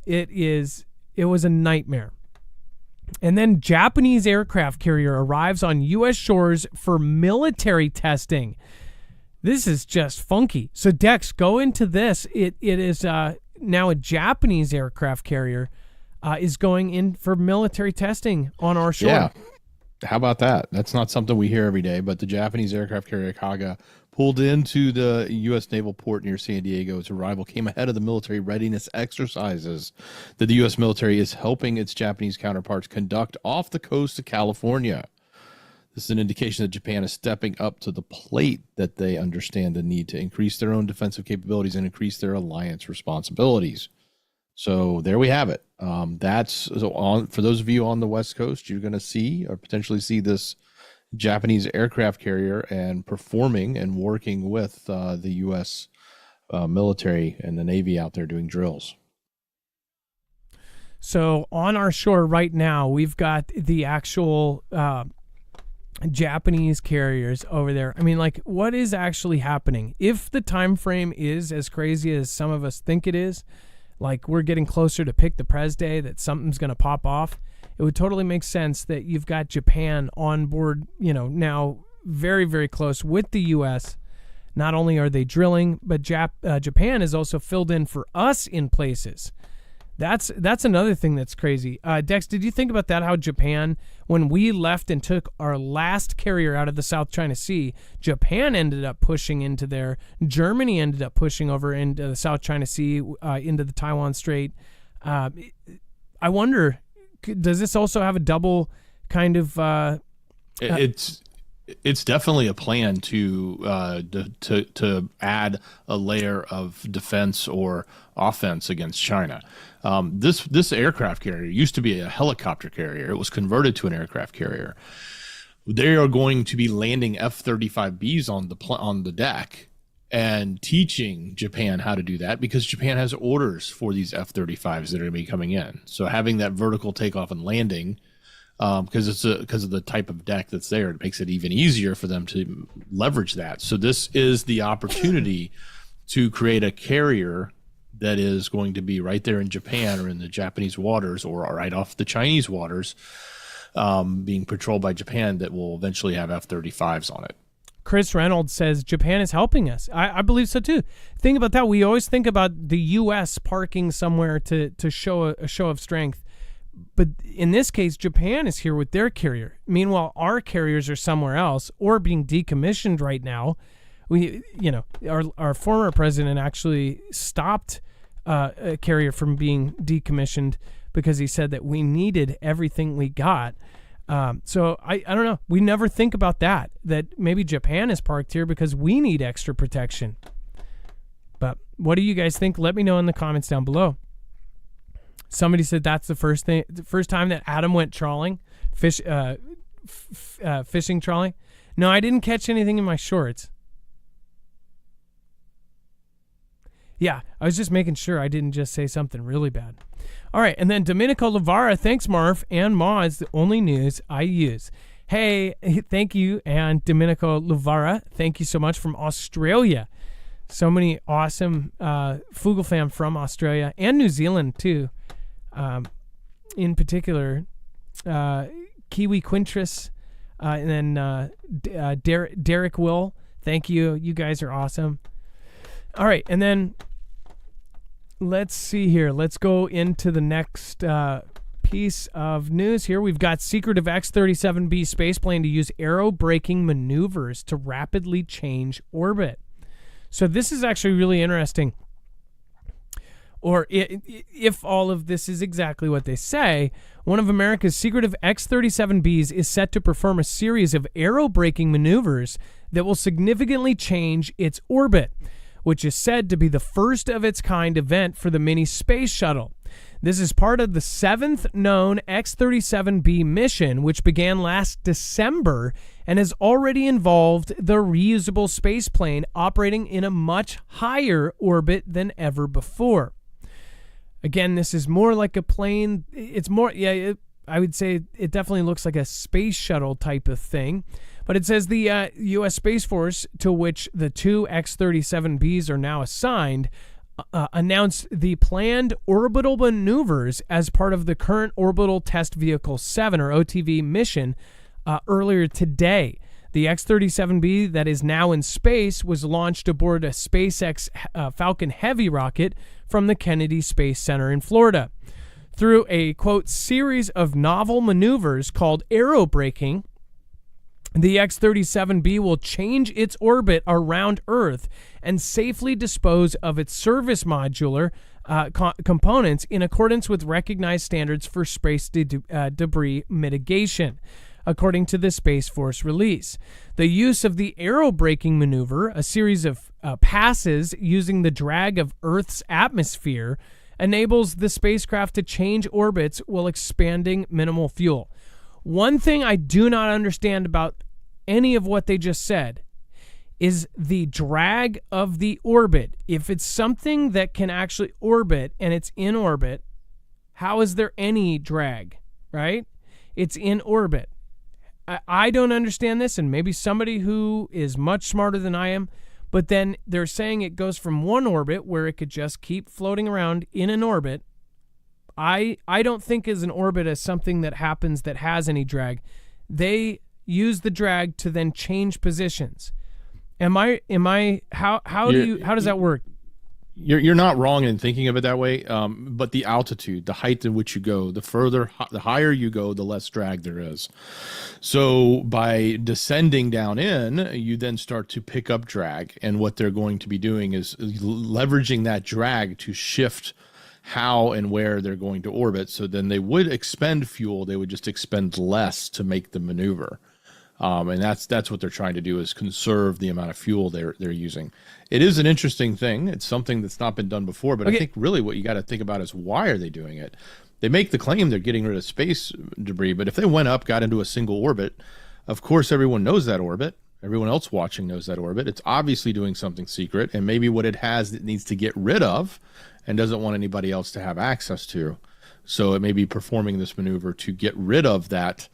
it was a nightmare. And then Japanese aircraft carrier arrives on U.S. shores for military testing. This is just funky. So Dex, go into this. It is now a Japanese aircraft carrier is going in for military testing on our shore. Yeah. How about that? That's not something we hear every day, but the Japanese aircraft carrier Kaga pulled into the U.S. naval port near San Diego. Its arrival came ahead of the military readiness exercises that the U.S. military is helping its Japanese counterparts conduct off the coast of California. This is an indication that Japan is stepping up to the plate, that they understand the need to increase their own defensive capabilities and increase their alliance responsibilities. So there we have it. For those of you on the West Coast, you're going to see or potentially see this Japanese aircraft carrier and performing and working with the U.S. Military and the Navy out there doing drills. So on our shore right now, we've got the actual Japanese carriers over there. I mean, like, what is actually happening? If the time frame is as crazy as some of us think it is, like we're getting closer to Pick the Prez Day, that something's going to pop off, it would totally make sense that you've got Japan on board, now very, very close with the U.S. Not only are they drilling, but Japan is also filled in for us in places. That's another thing that's crazy. Dex, did you think about that? How Japan, when we left and took our last carrier out of the South China Sea, Japan ended up pushing into there. Germany ended up pushing over into the South China Sea, into the Taiwan Strait. I wonder, does this also have a double kind of? It's definitely a plan to add a layer of defense or offense against China. This aircraft carrier used to be a helicopter carrier. It was converted to an aircraft carrier. They are going to be landing F-35Bs on the deck and teaching Japan how to do that, because Japan has orders for these F-35s that are going to be coming in. So having that vertical takeoff and landing, because of the type of deck that's there, it makes it even easier for them to leverage that. So this is the opportunity to create a carrier that is going to be right there in Japan or in the Japanese waters or right off the Chinese waters, being patrolled by Japan, that will eventually have F-35s on it. Chris Reynolds says Japan is helping us. I believe so too. Think about that. We always think about the U.S. parking somewhere to show a show of strength. But in this case, Japan is here with their carrier. Meanwhile, our carriers are somewhere else or being decommissioned right now. Our former president actually stopped a carrier from being decommissioned because he said that we needed everything we got. So I don't know. We never think about that maybe Japan is parked here because we need extra protection. But what do you guys think? Let me know in the comments down below. Somebody said that's the first time that Adam went trawling, fishing trawling. No, I didn't catch anything in my shorts. Yeah, I was just making sure I didn't just say something really bad. All right, and then Domenico Lavara, thanks Marv, and Ma is the only news I use. Hey, thank you, and Domenico Lavara, thank you so much from Australia. So many awesome Foogle fam from Australia and New Zealand too. In particular, Kiwi Quintris, and then Derek Will. Thank you. You guys are awesome. All right, and then let's see here. Let's go into the next piece of news here. We've got secretive X-37B spaceplane to use aero-braking maneuvers to rapidly change orbit. So this is actually really interesting. Or if all of this is exactly what they say, one of America's secretive X-37Bs is set to perform a series of aero-braking maneuvers that will significantly change its orbit, which is said to be the first of its kind event for the mini space shuttle. This is part of the 7th known X-37B mission, which began last December and has already involved the reusable spaceplane operating in a much higher orbit than ever before. Again, this is more like a plane. It's more, I would say it definitely looks like a space shuttle type of thing. But it says the U.S. Space Force, to which the two X-37Bs are now assigned, announced the planned orbital maneuvers as part of the current Orbital Test Vehicle 7, or OTV, mission earlier today. The X-37B that is now in space was launched aboard a SpaceX Falcon Heavy rocket from the Kennedy Space Center in Florida. Through a, quote, series of novel maneuvers called aerobraking, the X-37B will change its orbit around Earth and safely dispose of its service modular components in accordance with recognized standards for space debris mitigation, according to the Space Force release. The use of the aerobraking maneuver, a series of passes using the drag of Earth's atmosphere, enables the spacecraft to change orbits while expanding minimal fuel. One thing I do not understand about any of what they just said is the drag of the orbit. If it's something that can actually orbit and it's in orbit, how is there any drag, right? It's in orbit. I don't understand this, and maybe somebody who is much smarter than I am, but then they're saying it goes from one orbit where it could just keep floating around in an orbit. I don't think as an orbit as something that happens that has any drag. They use the drag to then change positions. How does that work? You're not wrong in thinking of it that way, but the altitude, the height in which you go, the higher you go, the less drag there is. So by descending down in, you then start to pick up drag, and what they're going to be doing is leveraging that drag to shift how and where they're going to orbit. So then they would expend fuel, they would just expend less to make the maneuver. And that's what they're trying to do, is conserve the amount of fuel they're using. It is an interesting thing. It's something that's not been done before, but okay. I think really what you got to think about is, why are they doing it? They make the claim they're getting rid of space debris, but if they went up, got into a single orbit, of course everyone knows that orbit. Everyone else watching knows that orbit. It's obviously doing something secret, and maybe what it has it needs to get rid of and doesn't want anybody else to have access to. So it may be performing this maneuver to get rid of that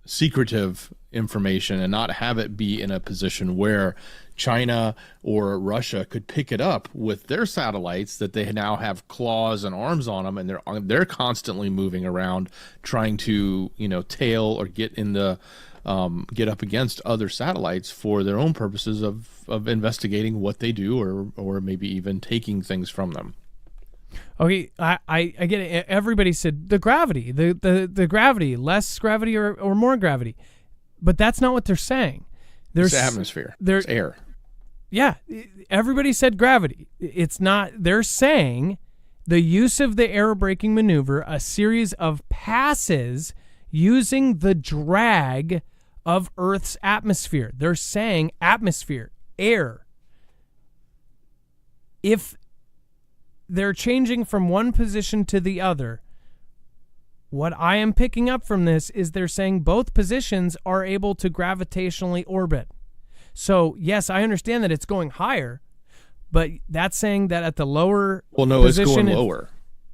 secretive information and not have it be in a position where China or Russia could pick it up with their satellites that they now have claws and arms on them, and they're constantly moving around trying to, tail or get up against other satellites for their own purposes of investigating what they do, or maybe even taking things from them. Okay, I get it. Everybody said the gravity, the gravity, less gravity or more gravity, but that's not what they're saying. There's atmosphere. There's air. Yeah, everybody said gravity. It's not. They're saying the use of the aerobraking maneuver, a series of passes using the drag of Earth's atmosphere. They're saying atmosphere, air. If they're changing from one position to the other, what I am picking up from this is they're saying both positions are able to gravitationally orbit. So, yes, I understand that it's going higher, but that's saying that at the lower position... it's going lower.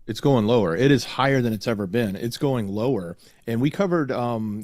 It's going lower. It is higher than it's ever been. It's going lower. And we covered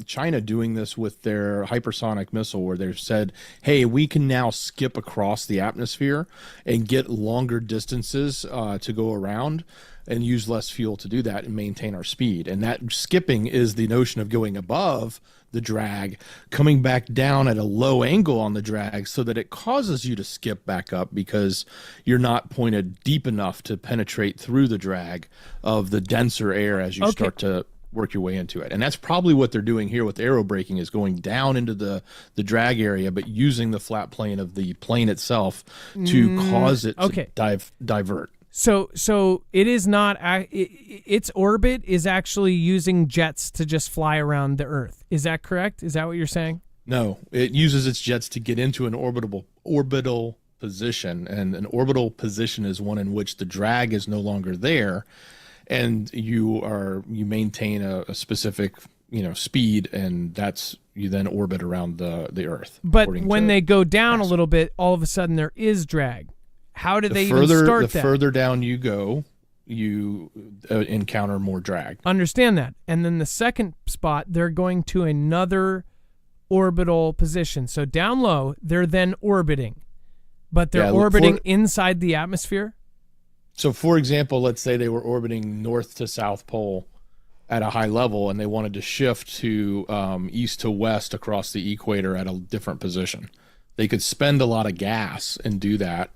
China doing this with their hypersonic missile, where they said, hey, we can now skip across the atmosphere and get longer distances to go around and use less fuel to do that and maintain our speed. And that skipping is the notion of going above the drag, coming back down at a low angle on the drag so that it causes you to skip back up because you're not pointed deep enough to penetrate through the drag of the denser air as you start to work your way into it. And that's probably what they're doing here with aerobraking, is going down into the drag area, but using the flat plane of the plane itself to cause it to divert. So it is not, its orbit is actually using jets to just fly around the Earth. Is that correct? Is that what you're saying? No, it uses its jets to get into an orbital position, and an orbital position is one in which the drag is no longer there, and you maintain a specific speed, and you then orbit around the Earth. But when they go down a little bit, all of a sudden there is drag. How did they even start that? The further down you go, you encounter more drag. Understand that. And then the second spot, they're going to another orbital position. So down low, they're then orbiting. But they're orbiting inside the atmosphere? So, for example, let's say they were orbiting north to south pole. at a high level, and they wanted to shift to east to west across the equator at a different position. They could spend a lot of gas and do that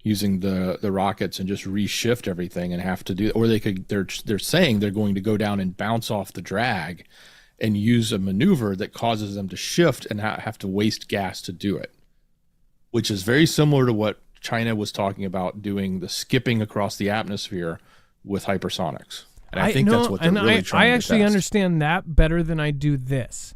using the rockets and just reshift everything and have to do, or they're saying they're going to go down and bounce off the drag and use a maneuver that causes them to shift and have to waste gas to do it, which is very similar to what China was talking about doing, the skipping across the atmosphere with hypersonics. And I think that's what they're really trying to test. I actually understand that better than I do this,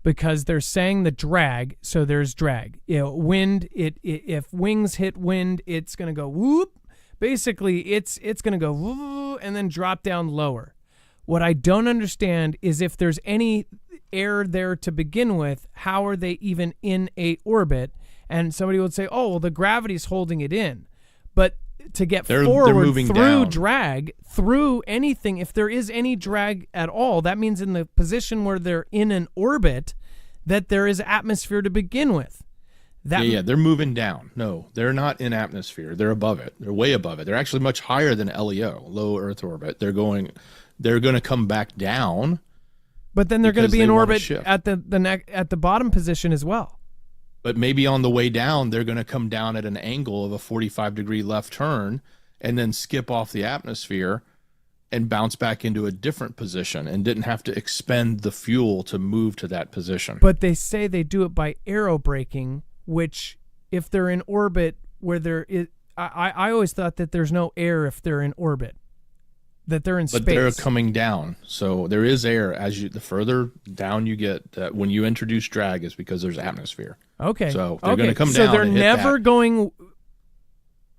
because they're saying the drag, so there's drag. Wind, if wings hit wind, it's going to go whoop. Basically, it's going to go whoop and then drop down lower. What I don't understand is if there's any air there to begin with, how are they even in a orbit? And somebody would say, oh, well, the gravity's holding it in. But to get forward through down. Drag, through anything, if there is any drag at all, that means in the position where they're in an orbit, that there is atmosphere to begin with. Yeah, they're moving down. No, they're not in atmosphere. They're above it. They're way above it. They're actually much higher than LEO, low Earth orbit. They're going to come back down. But then they're going to be in orbit at the bottom position as well. But maybe on the way down, they're going to come down at an angle of a 45-degree left turn and then skip off the atmosphere and bounce back into a different position and didn't have to expend the fuel to move to that position. But they say they do it by aerobraking, which if they're in orbit where there is, I always thought that there's no air if they're in orbit, that they're in space. But they're coming down, so there is air the further down you get. When you introduce drag, is because there's atmosphere. Okay. So they're going to come down. So they're never going.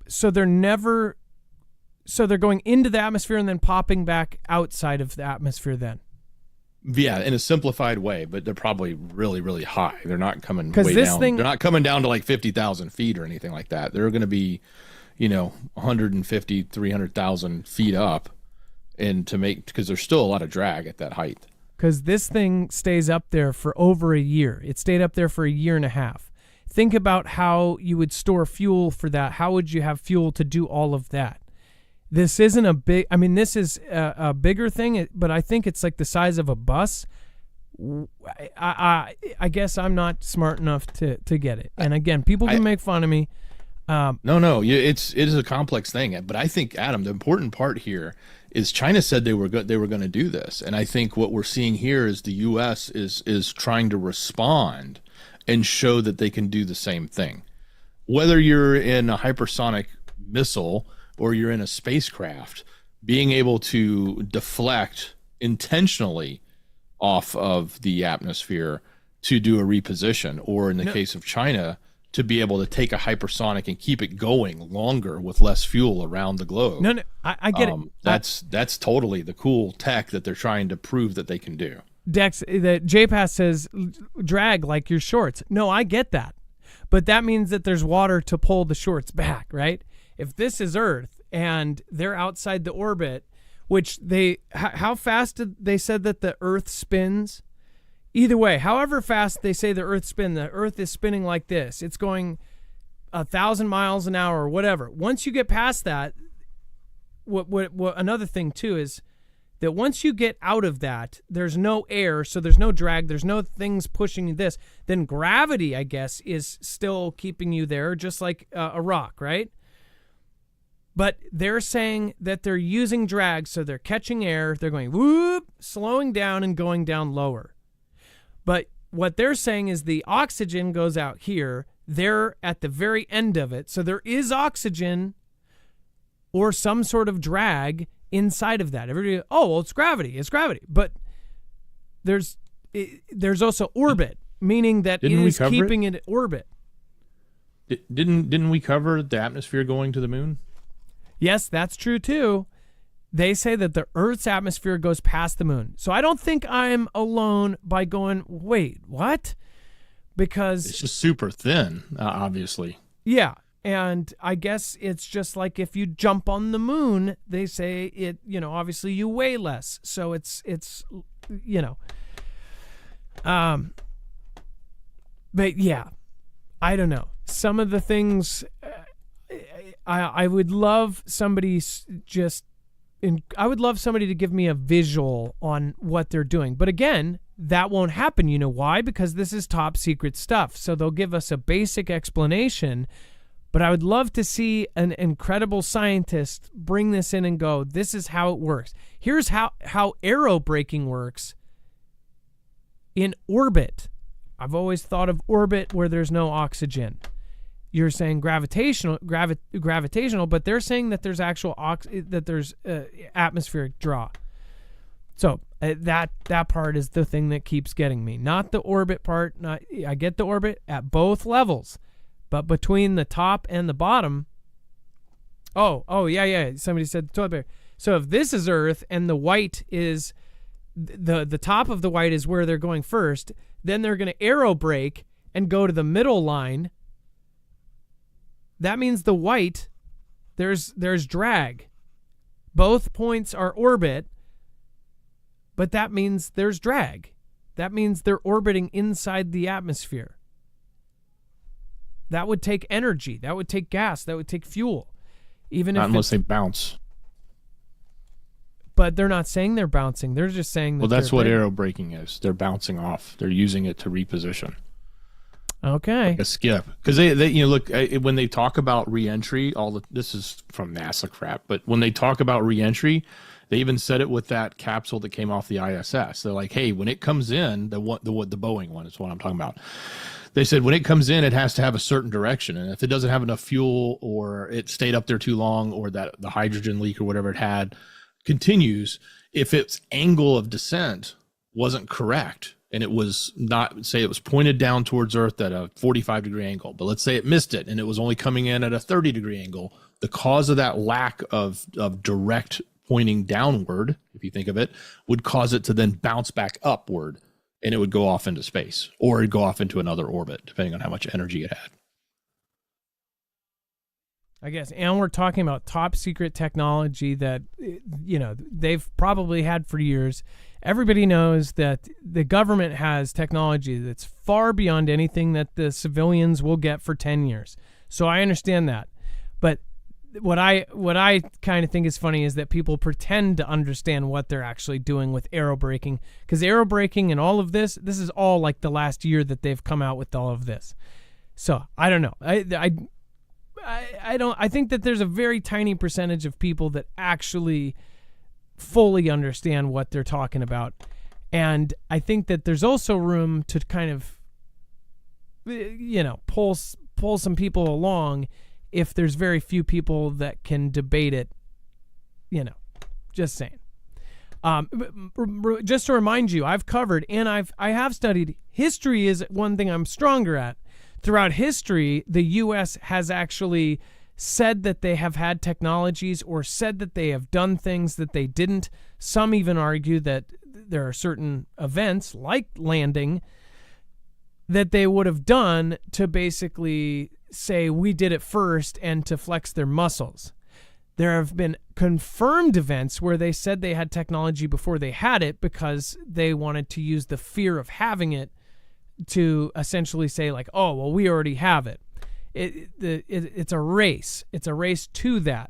So they're going into the atmosphere and then popping back outside of the atmosphere. Then. Yeah, in a simplified way, but they're probably really, really high. They're not coming way down. They're not coming down to like 50,000 feet or anything like that. They're going to be, 150, 300,000 feet up, because there's still a lot of drag at that height. Because this thing stays up there for over a year. It stayed up there for a year and a half. Think about how you would store fuel for that. How would you have fuel to do all of that? This isn't a big, this is a bigger thing, but I think it's like the size of a bus. I guess I'm not smart enough to get it. And again, people can make fun of me. No, it is a complex thing. But I think, Adam, the important part here is China said they were going to do this, and I think what we're seeing here is the U.S. is trying to respond and show that they can do the same thing. Whether you're in a hypersonic missile or you're in a spacecraft, being able to deflect intentionally off of the atmosphere to do a reposition, or in the case of China, to be able to take a hypersonic and keep it going longer with less fuel around the globe. No, I get it. That's totally the cool tech that they're trying to prove that they can do. Dex, the JPass says drag like your shorts. No, I get that. But that means that there's water to pull the shorts back, right? If this is Earth and they're outside the orbit, which how fast did they said that the Earth spins? Either way, however fast they say the Earth spins, the Earth is spinning like this. It's going 1,000 miles an hour or whatever. Once you get past that, what another thing too is that once you get out of that, there's no air, so there's no drag, there's no things pushing this. Then gravity, I guess, is still keeping you there, just like a rock, right? But they're saying that they're using drag, so they're catching air, they're going whoop, slowing down and going down lower. But what they're saying is the oxygen goes out here. They're at the very end of it. So there is oxygen or some sort of drag inside of that. Everybody, it's gravity. It's gravity. But there's also orbit, meaning that it is keeping it in orbit. Didn't we cover the atmosphere going to the moon? Yes, that's true too. They say that the Earth's atmosphere goes past the moon. So I don't think I'm alone by going, wait, what? Because it's just super thin, obviously. Yeah. And I guess it's just like if you jump on the moon, they say it, obviously you weigh less. So it's but yeah, I don't know. Some of the things I would love somebody just I would love somebody to give me a visual on what they're doing. But again, that won't happen. You know why? Because this is top secret stuff. So they'll give us a basic explanation. But I would love to see an incredible scientist bring this in and go, this is how it works. Here's how aerobraking works in orbit. I've always thought of orbit where there's no oxygen. You're saying gravitational, but they're saying that there's actual atmospheric draw. So that part is the thing that keeps getting me. Not the orbit part. I get the orbit at both levels, but between the top and the bottom. Oh yeah. Somebody said the toilet paper. So if this is Earth and the white is the top of the white is where they're going first, then they're going to aerobrake and go to the middle line. That means the white, there's drag. Both points are orbit, but that means there's drag. That means they're orbiting inside the atmosphere. That would take energy. That would take gas. That would take fuel. Not unless they bounce. But they're not saying they're bouncing. They're just saying that. Well, that's what aerobraking is. They're bouncing off. They're using it to reposition. Okay. Like a skip. Because they look, when they talk about reentry, this is from NASA crap, but when they talk about reentry, they even said it with that capsule that came off the ISS. They're like, hey, when it comes in, the Boeing one is what I'm talking about. They said when it comes in, it has to have a certain direction. And if it doesn't have enough fuel or it stayed up there too long or that the hydrogen leak or whatever it had continues, if its angle of descent wasn't correct, and it was not, say it was pointed down towards Earth at a 45-degree angle, but let's say it missed it and it was only coming in at a 30-degree angle, the cause of that lack of direct pointing downward, if you think of it, would cause it to then bounce back upward, and it would go off into space, or it'd go off into another orbit, depending on how much energy it had. I guess, and we're talking about top secret technology that, they've probably had for years. Everybody knows that the government has technology that's far beyond anything that the civilians will get for 10 years. So I understand that. But what I kind of think is funny is that people pretend to understand what they're actually doing with aerobraking, because aerobraking and all of this is all like the last year that they've come out with all of this. So I don't know. I think that there's a very tiny percentage of people that actually fully understand what they're talking about. And I think that there's also room to kind of, pull some people along if there's very few people that can debate it, just saying. Just to remind you, I've covered and I have studied history is one thing I'm stronger at. Throughout history, the U.S. has actually said that they have had technologies or said that they have done things that they didn't. Some even argue that there are certain events, like landing, that they would have done to basically say we did it first and to flex their muscles. There have been confirmed events where they said they had technology before they had it because they wanted to use the fear of having it to essentially say like, oh, well, we already have it. It's a race. It's a race to that.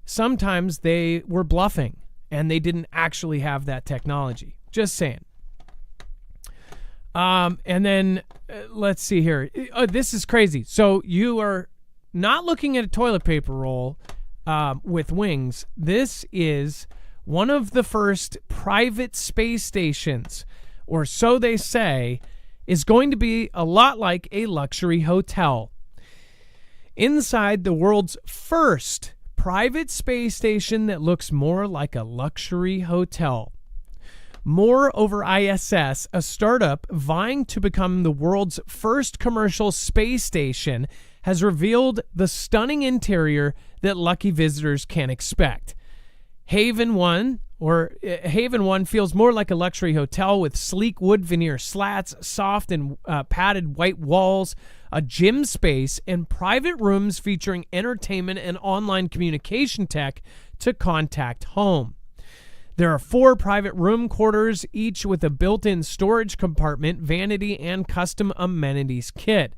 Sometimes they were bluffing and they didn't actually have that technology. Just saying. And then let's see here. This is crazy. So you are not looking at a toilet paper roll with wings. This is one of the first private space stations, or so they say, is going to be a lot like a luxury hotel. Inside the world's first private space station that looks more like a luxury hotel. More over ISS, a startup vying to become the world's first commercial space station, has revealed the stunning interior that lucky visitors can expect. Haven One feels more like a luxury hotel with sleek wood veneer slats, soft and padded white walls, a gym space, and private rooms featuring entertainment and online communication tech to contact home. There are 4 private room quarters, each with a built-in storage compartment, vanity, and custom amenities kit.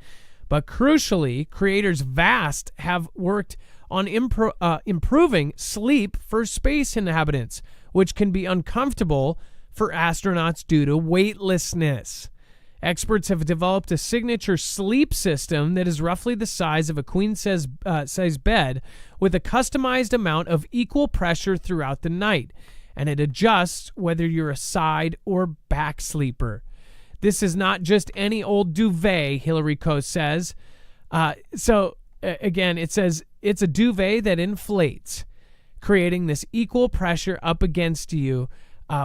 But crucially, creators VAST have worked on improving sleep for space inhabitants, which can be uncomfortable for astronauts due to weightlessness. Experts have developed a signature sleep system that is roughly the size of a queen-size bed with a customized amount of equal pressure throughout the night, and it adjusts whether you're a side or back sleeper. This is not just any old duvet, Hillary Koh says. Again, it says it's a duvet that inflates, creating this equal pressure up against you,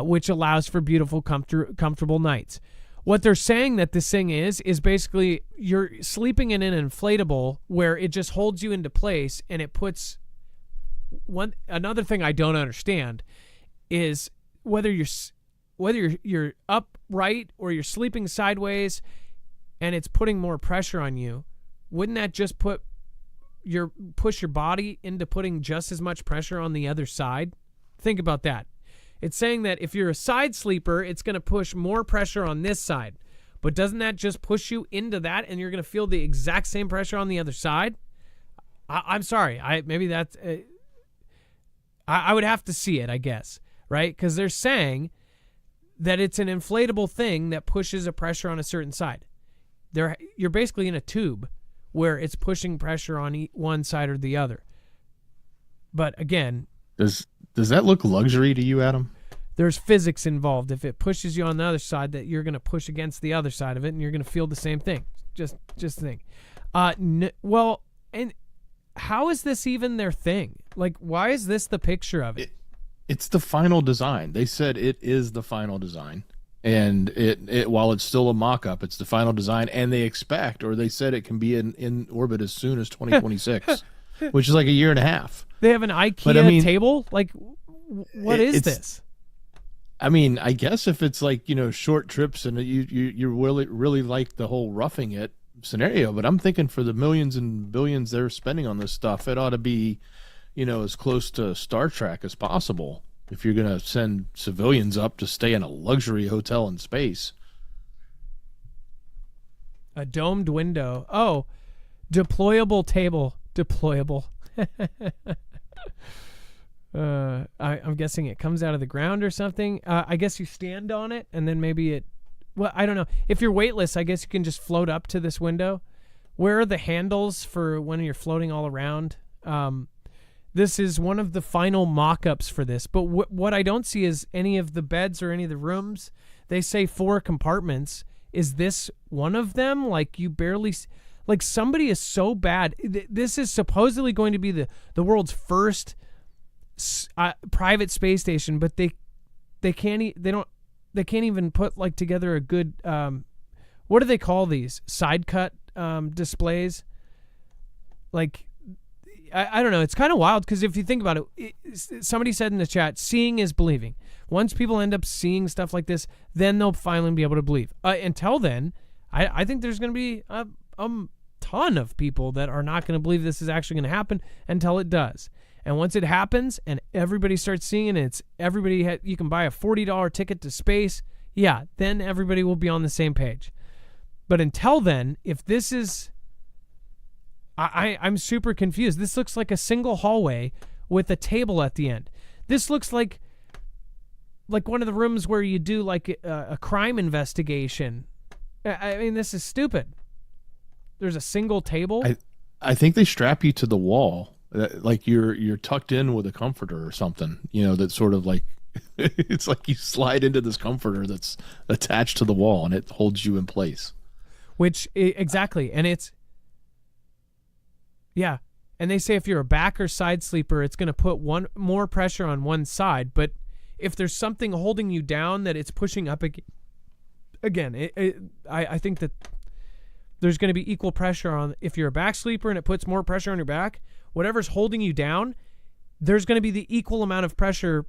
which allows for beautiful, comfortable nights. What they're saying that this thing is basically you're sleeping in an inflatable where it just holds you into place, and it puts another thing I don't understand is whether you're upright or you're sleeping sideways and it's putting more pressure on you. Wouldn't that just push your body into putting just as much pressure on the other side? Think about that. It's saying that if you're a side sleeper, it's going to push more pressure on this side. But doesn't that just push you into that, and you're going to feel the exact same pressure on the other side? I'm sorry. Maybe that's... I would have to see it, I guess, right? Because they're saying that it's an inflatable thing that pushes a pressure on a certain side. You're basically in a tube where it's pushing pressure on one side or the other. But again... Does that look luxury to you, Adam? There's physics involved. If it pushes you on the other side, that you're going to push against the other side of it, and you're going to feel the same thing. Just think. Well, and how is this even their thing? Like, why is this the picture of it? It's the final design. They said it is the final design. And it while it's still a mock-up, it's the final design. And they expect, or they said it can be in orbit as soon as 2026, which is like a year and a half. They have an IKEA table? Like, what is this? I mean, I guess if it's like, short trips and you really like the whole roughing it scenario, but I'm thinking for the millions and billions they're spending on this stuff, it ought to be, as close to Star Trek as possible if you're going to send civilians up to stay in a luxury hotel in space. A domed window. Oh, deployable table. Deployable. I'm guessing it comes out of the ground or something. I guess you stand on it, and then maybe it... Well, I don't know. If you're weightless, I guess you can just float up to this window. Where are the handles for when you're floating all around? This is one of the final mock-ups for this. But what I don't see is any of the beds or any of the rooms. They say 4 compartments. Is this one of them? Like, you barely... Like, somebody is so bad. This is supposedly going to be the world's first private space station, but they can't even put like together a good what do they call these side cut displays? Like, I don't know. It's kind of wild because if you think about it, somebody said in the chat, seeing is believing. Once people end up seeing stuff like this, then they'll finally be able to believe. Until then, I think there's going to be a ton of people that are not going to believe this is actually going to happen until it does. And once it happens and everybody starts seeing it, you can buy a $40 ticket to space. Yeah, then everybody will be on the same page. But until then, if this is... I'm super confused. This looks like a single hallway with a table at the end. This looks like one of the rooms where you do like a crime investigation. I mean, this is stupid. There's a single table. I think they strap you to the wall, like you're tucked in with a comforter or something. That's sort of like it's like you slide into this comforter that's attached to the wall and it holds you in place. Which exactly, and it's yeah. And they say if you're a back or side sleeper, it's going to put more pressure on one side. But if there's something holding you down that it's pushing up again, I think that there's going to be equal pressure on if you're a back sleeper and it puts more pressure on your back. Whatever's holding you down, there's going to be the equal amount of pressure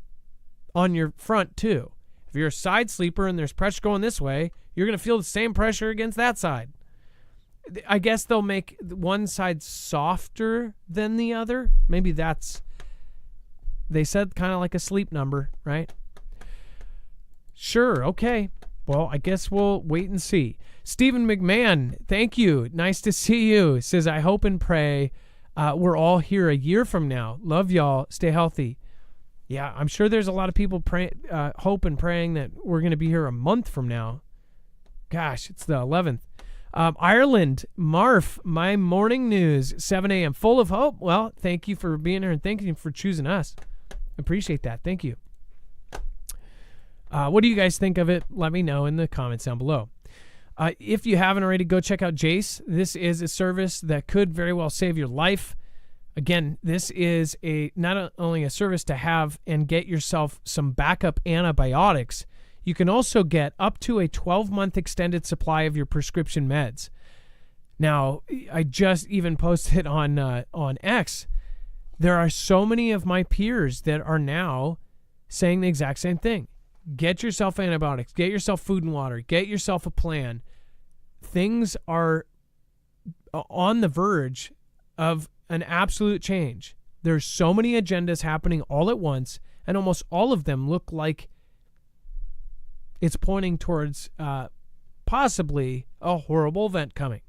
on your front too. If you're a side sleeper and there's pressure going this way, you're going to feel the same pressure against that side. I guess they'll make one side softer than the other. Maybe that's... They said kind of like a sleep number, right? Sure, okay. Well, I guess we'll wait and see. Stephen McMahon, thank you. Nice to see you. Says, I hope and pray we're all here a year from now. Love y'all. Stay healthy. Yeah, I'm sure there's a lot of people hope and praying that we're going to be here a month from now. Gosh, it's the 11th. Ireland, Marf, my morning news, 7 a.m. Full of hope. Well, thank you for being here and thank you for choosing us. Appreciate that. Thank you. What do you guys think of it? Let me know in the comments down below. If you haven't already, go check out Jase. This is a service that could very well save your life. Again, this is not only a service to have and get yourself some backup antibiotics, you can also get up to a 12-month extended supply of your prescription meds. Now, I just even posted on X, there are so many of my peers that are now saying the exact same thing. Get yourself antibiotics, get yourself food and water, get yourself a plan. Things are on the verge of an absolute change. There's so many agendas happening all at once, and almost all of them look like it's pointing towards possibly a horrible event coming.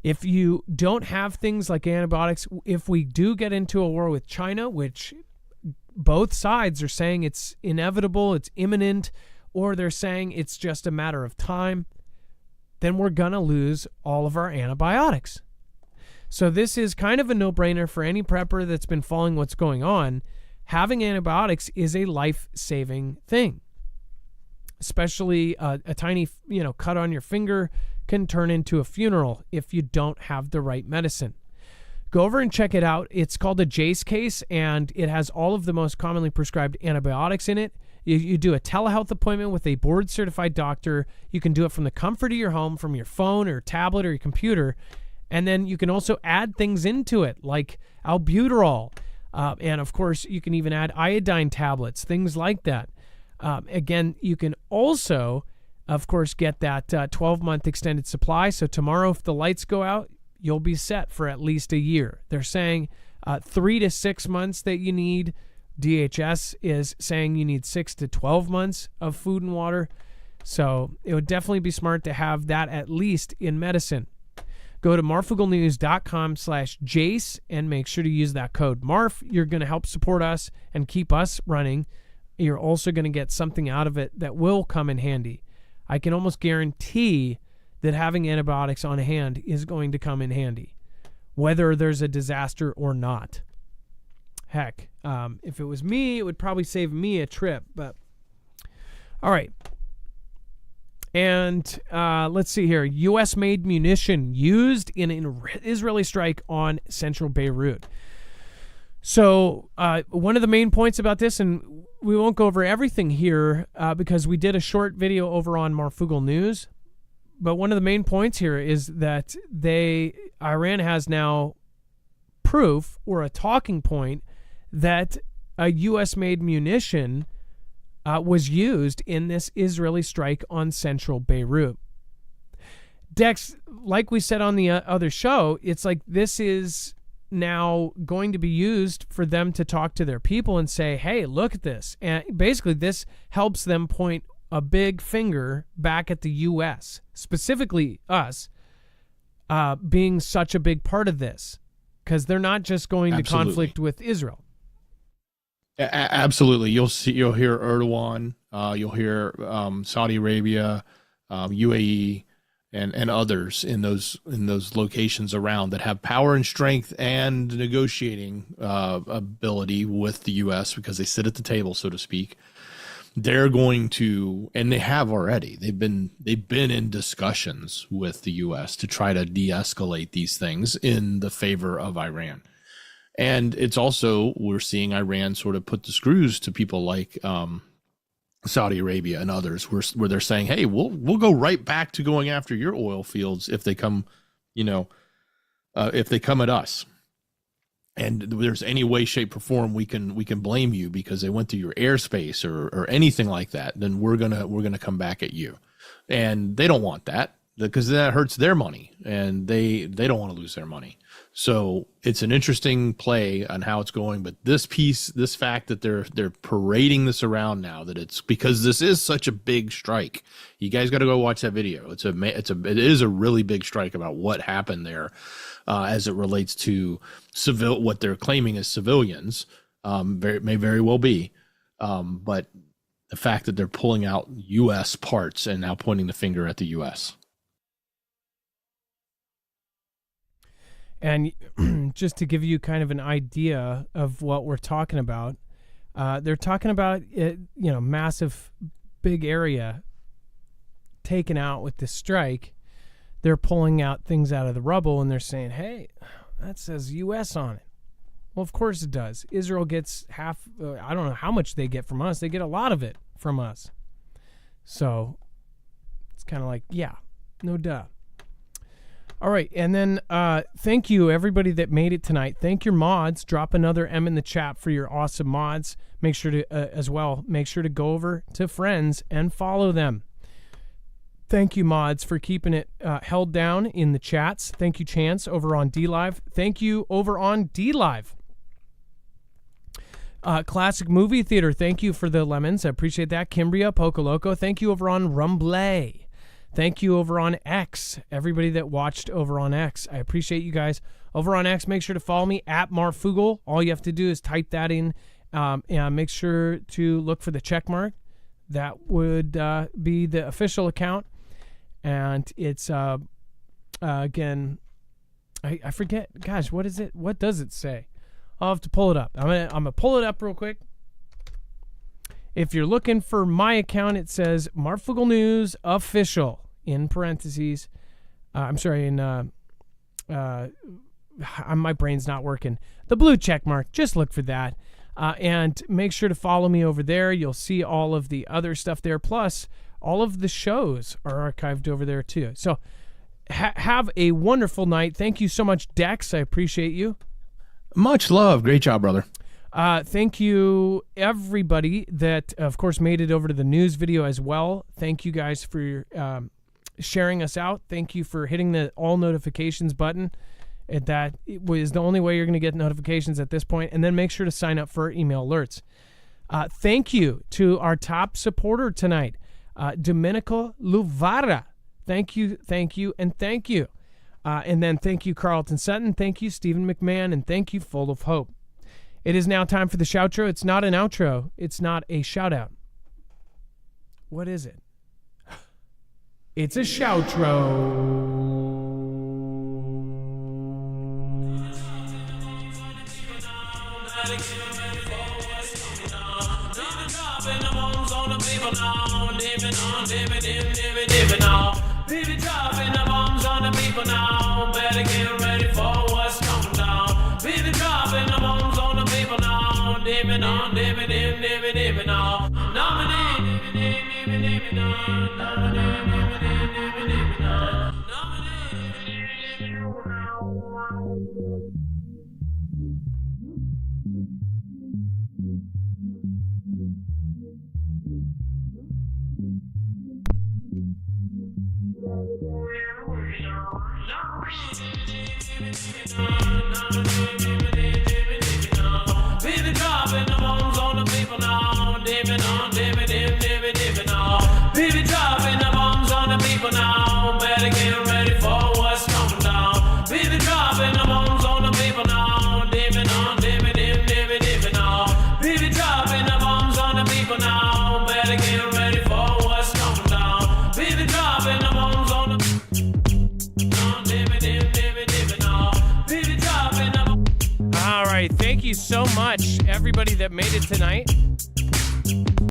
If you don't have things like antibiotics, if we do get into a war with China, which both sides are saying it's inevitable, it's imminent, or they're saying it's just a matter of time, then we're going to lose all of our antibiotics. So this is kind of a no-brainer for any prepper that's been following what's going on. Having antibiotics is a life-saving thing. Especially a tiny, cut on your finger can turn into a funeral if you don't have the right medicine. Go over and check it out. It's called a Jase case, and it has all of the most commonly prescribed antibiotics in it. You do a telehealth appointment with a board-certified doctor. You can do it from the comfort of your home, from your phone or tablet or your computer. And then you can also add things into it, like albuterol. And, of course, you can even add iodine tablets, things like that. Again, you can also, of course, get that 12-month extended supply. So tomorrow, if the lights go out, you'll be set for at least a year. They're saying 3 to 6 months that you need. DHS is saying you need 6 to 12 months of food and water. So it would definitely be smart to have that at least in medicine. Go to marfooglenews.com/Jase and make sure to use that code MARF. You're going to help support us and keep us running. You're also going to get something out of it that will come in handy. I can almost guarantee that having antibiotics on hand is going to come in handy, whether there's a disaster or not. Heck, if it was me, it would probably save me a trip. But all right. And let's see here. U.S.-made munition used in an Israeli strike on central Beirut. So one of the main points about this, and we won't go over everything here because we did a short video over on Marfoogle News, but one of the main points here is that Iran has now proof or a talking point that a U.S.-made munition was used in this Israeli strike on central Beirut. Dex, like we said on the other show, it's like this is now going to be used for them to talk to their people and say, hey, look at this. And basically this helps them point a big finger back at the U.S., specifically us, being such a big part of this, because they're not just going to conflict with Israel. Absolutely. You'll hear Erdogan, you'll hear Saudi Arabia, UAE, and others in those locations around that have power and strength and negotiating ability with the U.S. because they sit at the table, so to speak. They're going to, and they have already. They've been in discussions with the U.S. to try to de-escalate these things in the favor of Iran. And it's also, we're seeing Iran sort of put the screws to people like Saudi Arabia and others, where they're saying, hey, we'll go right back to going after your oil fields if they come, if they come at us. And if there's any way, shape, or form we can blame you because they went through your airspace or anything like that, then we're gonna come back at you. And they don't want that. because that hurts their money, and they don't want to lose their money. So it's an interesting play on how it's going. But this fact that they're parading this around now, that it's because this is such a big strike. You guys got to go watch that video. It is a really big strike about what happened there, as it relates to what they're claiming as civilians. May very well be, but the fact that they're pulling out U.S. parts and now pointing the finger at the U.S. And just to give you kind of an idea of what we're talking about, they're talking about massive, big area taken out with this strike. They're pulling out things out of the rubble, and they're saying, "Hey, that says U.S. on it." Well, of course it does. Israel gets half. I don't know how much they get from us. They get a lot of it from us. So it's kind of like, yeah, no duh. All right, and then thank you, everybody that made it tonight. Thank your mods. Drop another M in the chat for your awesome mods. Make sure to go over to friends and follow them. Thank you, mods, for keeping it held down in the chats. Thank you, Chance, over on DLive. Thank you, over on DLive. Classic Movie Theater, thank you for the lemons. I appreciate that. Kimbria, Poco Loco, thank you over on Rumble. Thank you over on X. Everybody that watched over on X, I appreciate you guys. Over on X, make sure to follow me at Marfoogle. All you have to do is type that in, and make sure to look for the check mark. That would be the official account. And it's, again, I forget. Gosh, what is it? What does it say? I'll have to pull it up. I'm gonna pull it up real quick. If you're looking for my account, it says Marfoogle News Official in parentheses. I'm sorry, my brain's not working. The blue check mark. Just look for that, and make sure to follow me over there. You'll see all of the other stuff there. Plus, all of the shows are archived over there too. So, have a wonderful night. Thank you so much, Dex. I appreciate you. Much love. Great job, brother. Thank you, everybody that, of course, made it over to the news video as well. Thank you guys for sharing us out. Thank you for hitting the all notifications button. That was the only way you're going to get notifications at this point. And then make sure to sign up for email alerts. Thank you to our top supporter tonight, Domenico Luvara. Thank you, and thank you. And then thank you, Carlton Sutton. Thank you, Stephen McMahon. And thank you, Full of Hope. It is now time for the shoutro. It's not an outro. It's not a shout-out. What is it? It's a shoutro. Baby, dropping the bombs on the people now. Better get ready for what's coming down. Baby, dropping the bombs on the people now. Dipping on, dipping, dipping, dipping on. Nominate, dipping, dipping on. Nominate, dipping, dipping on. Baby, dropping the bombs on the people now. Dipping on, dipping, dipping, dipping on. Baby, dropping the bombs on the people now. Better get ready for what's coming down. Baby, dropping the bombs on the people now. Dipping on, dipping, dipping, dipping on. Baby, dropping the bombs on the people now. Better get ready for what's coming down. Baby, dropping the bombs on the All right, thank you so much, everybody that made it tonight.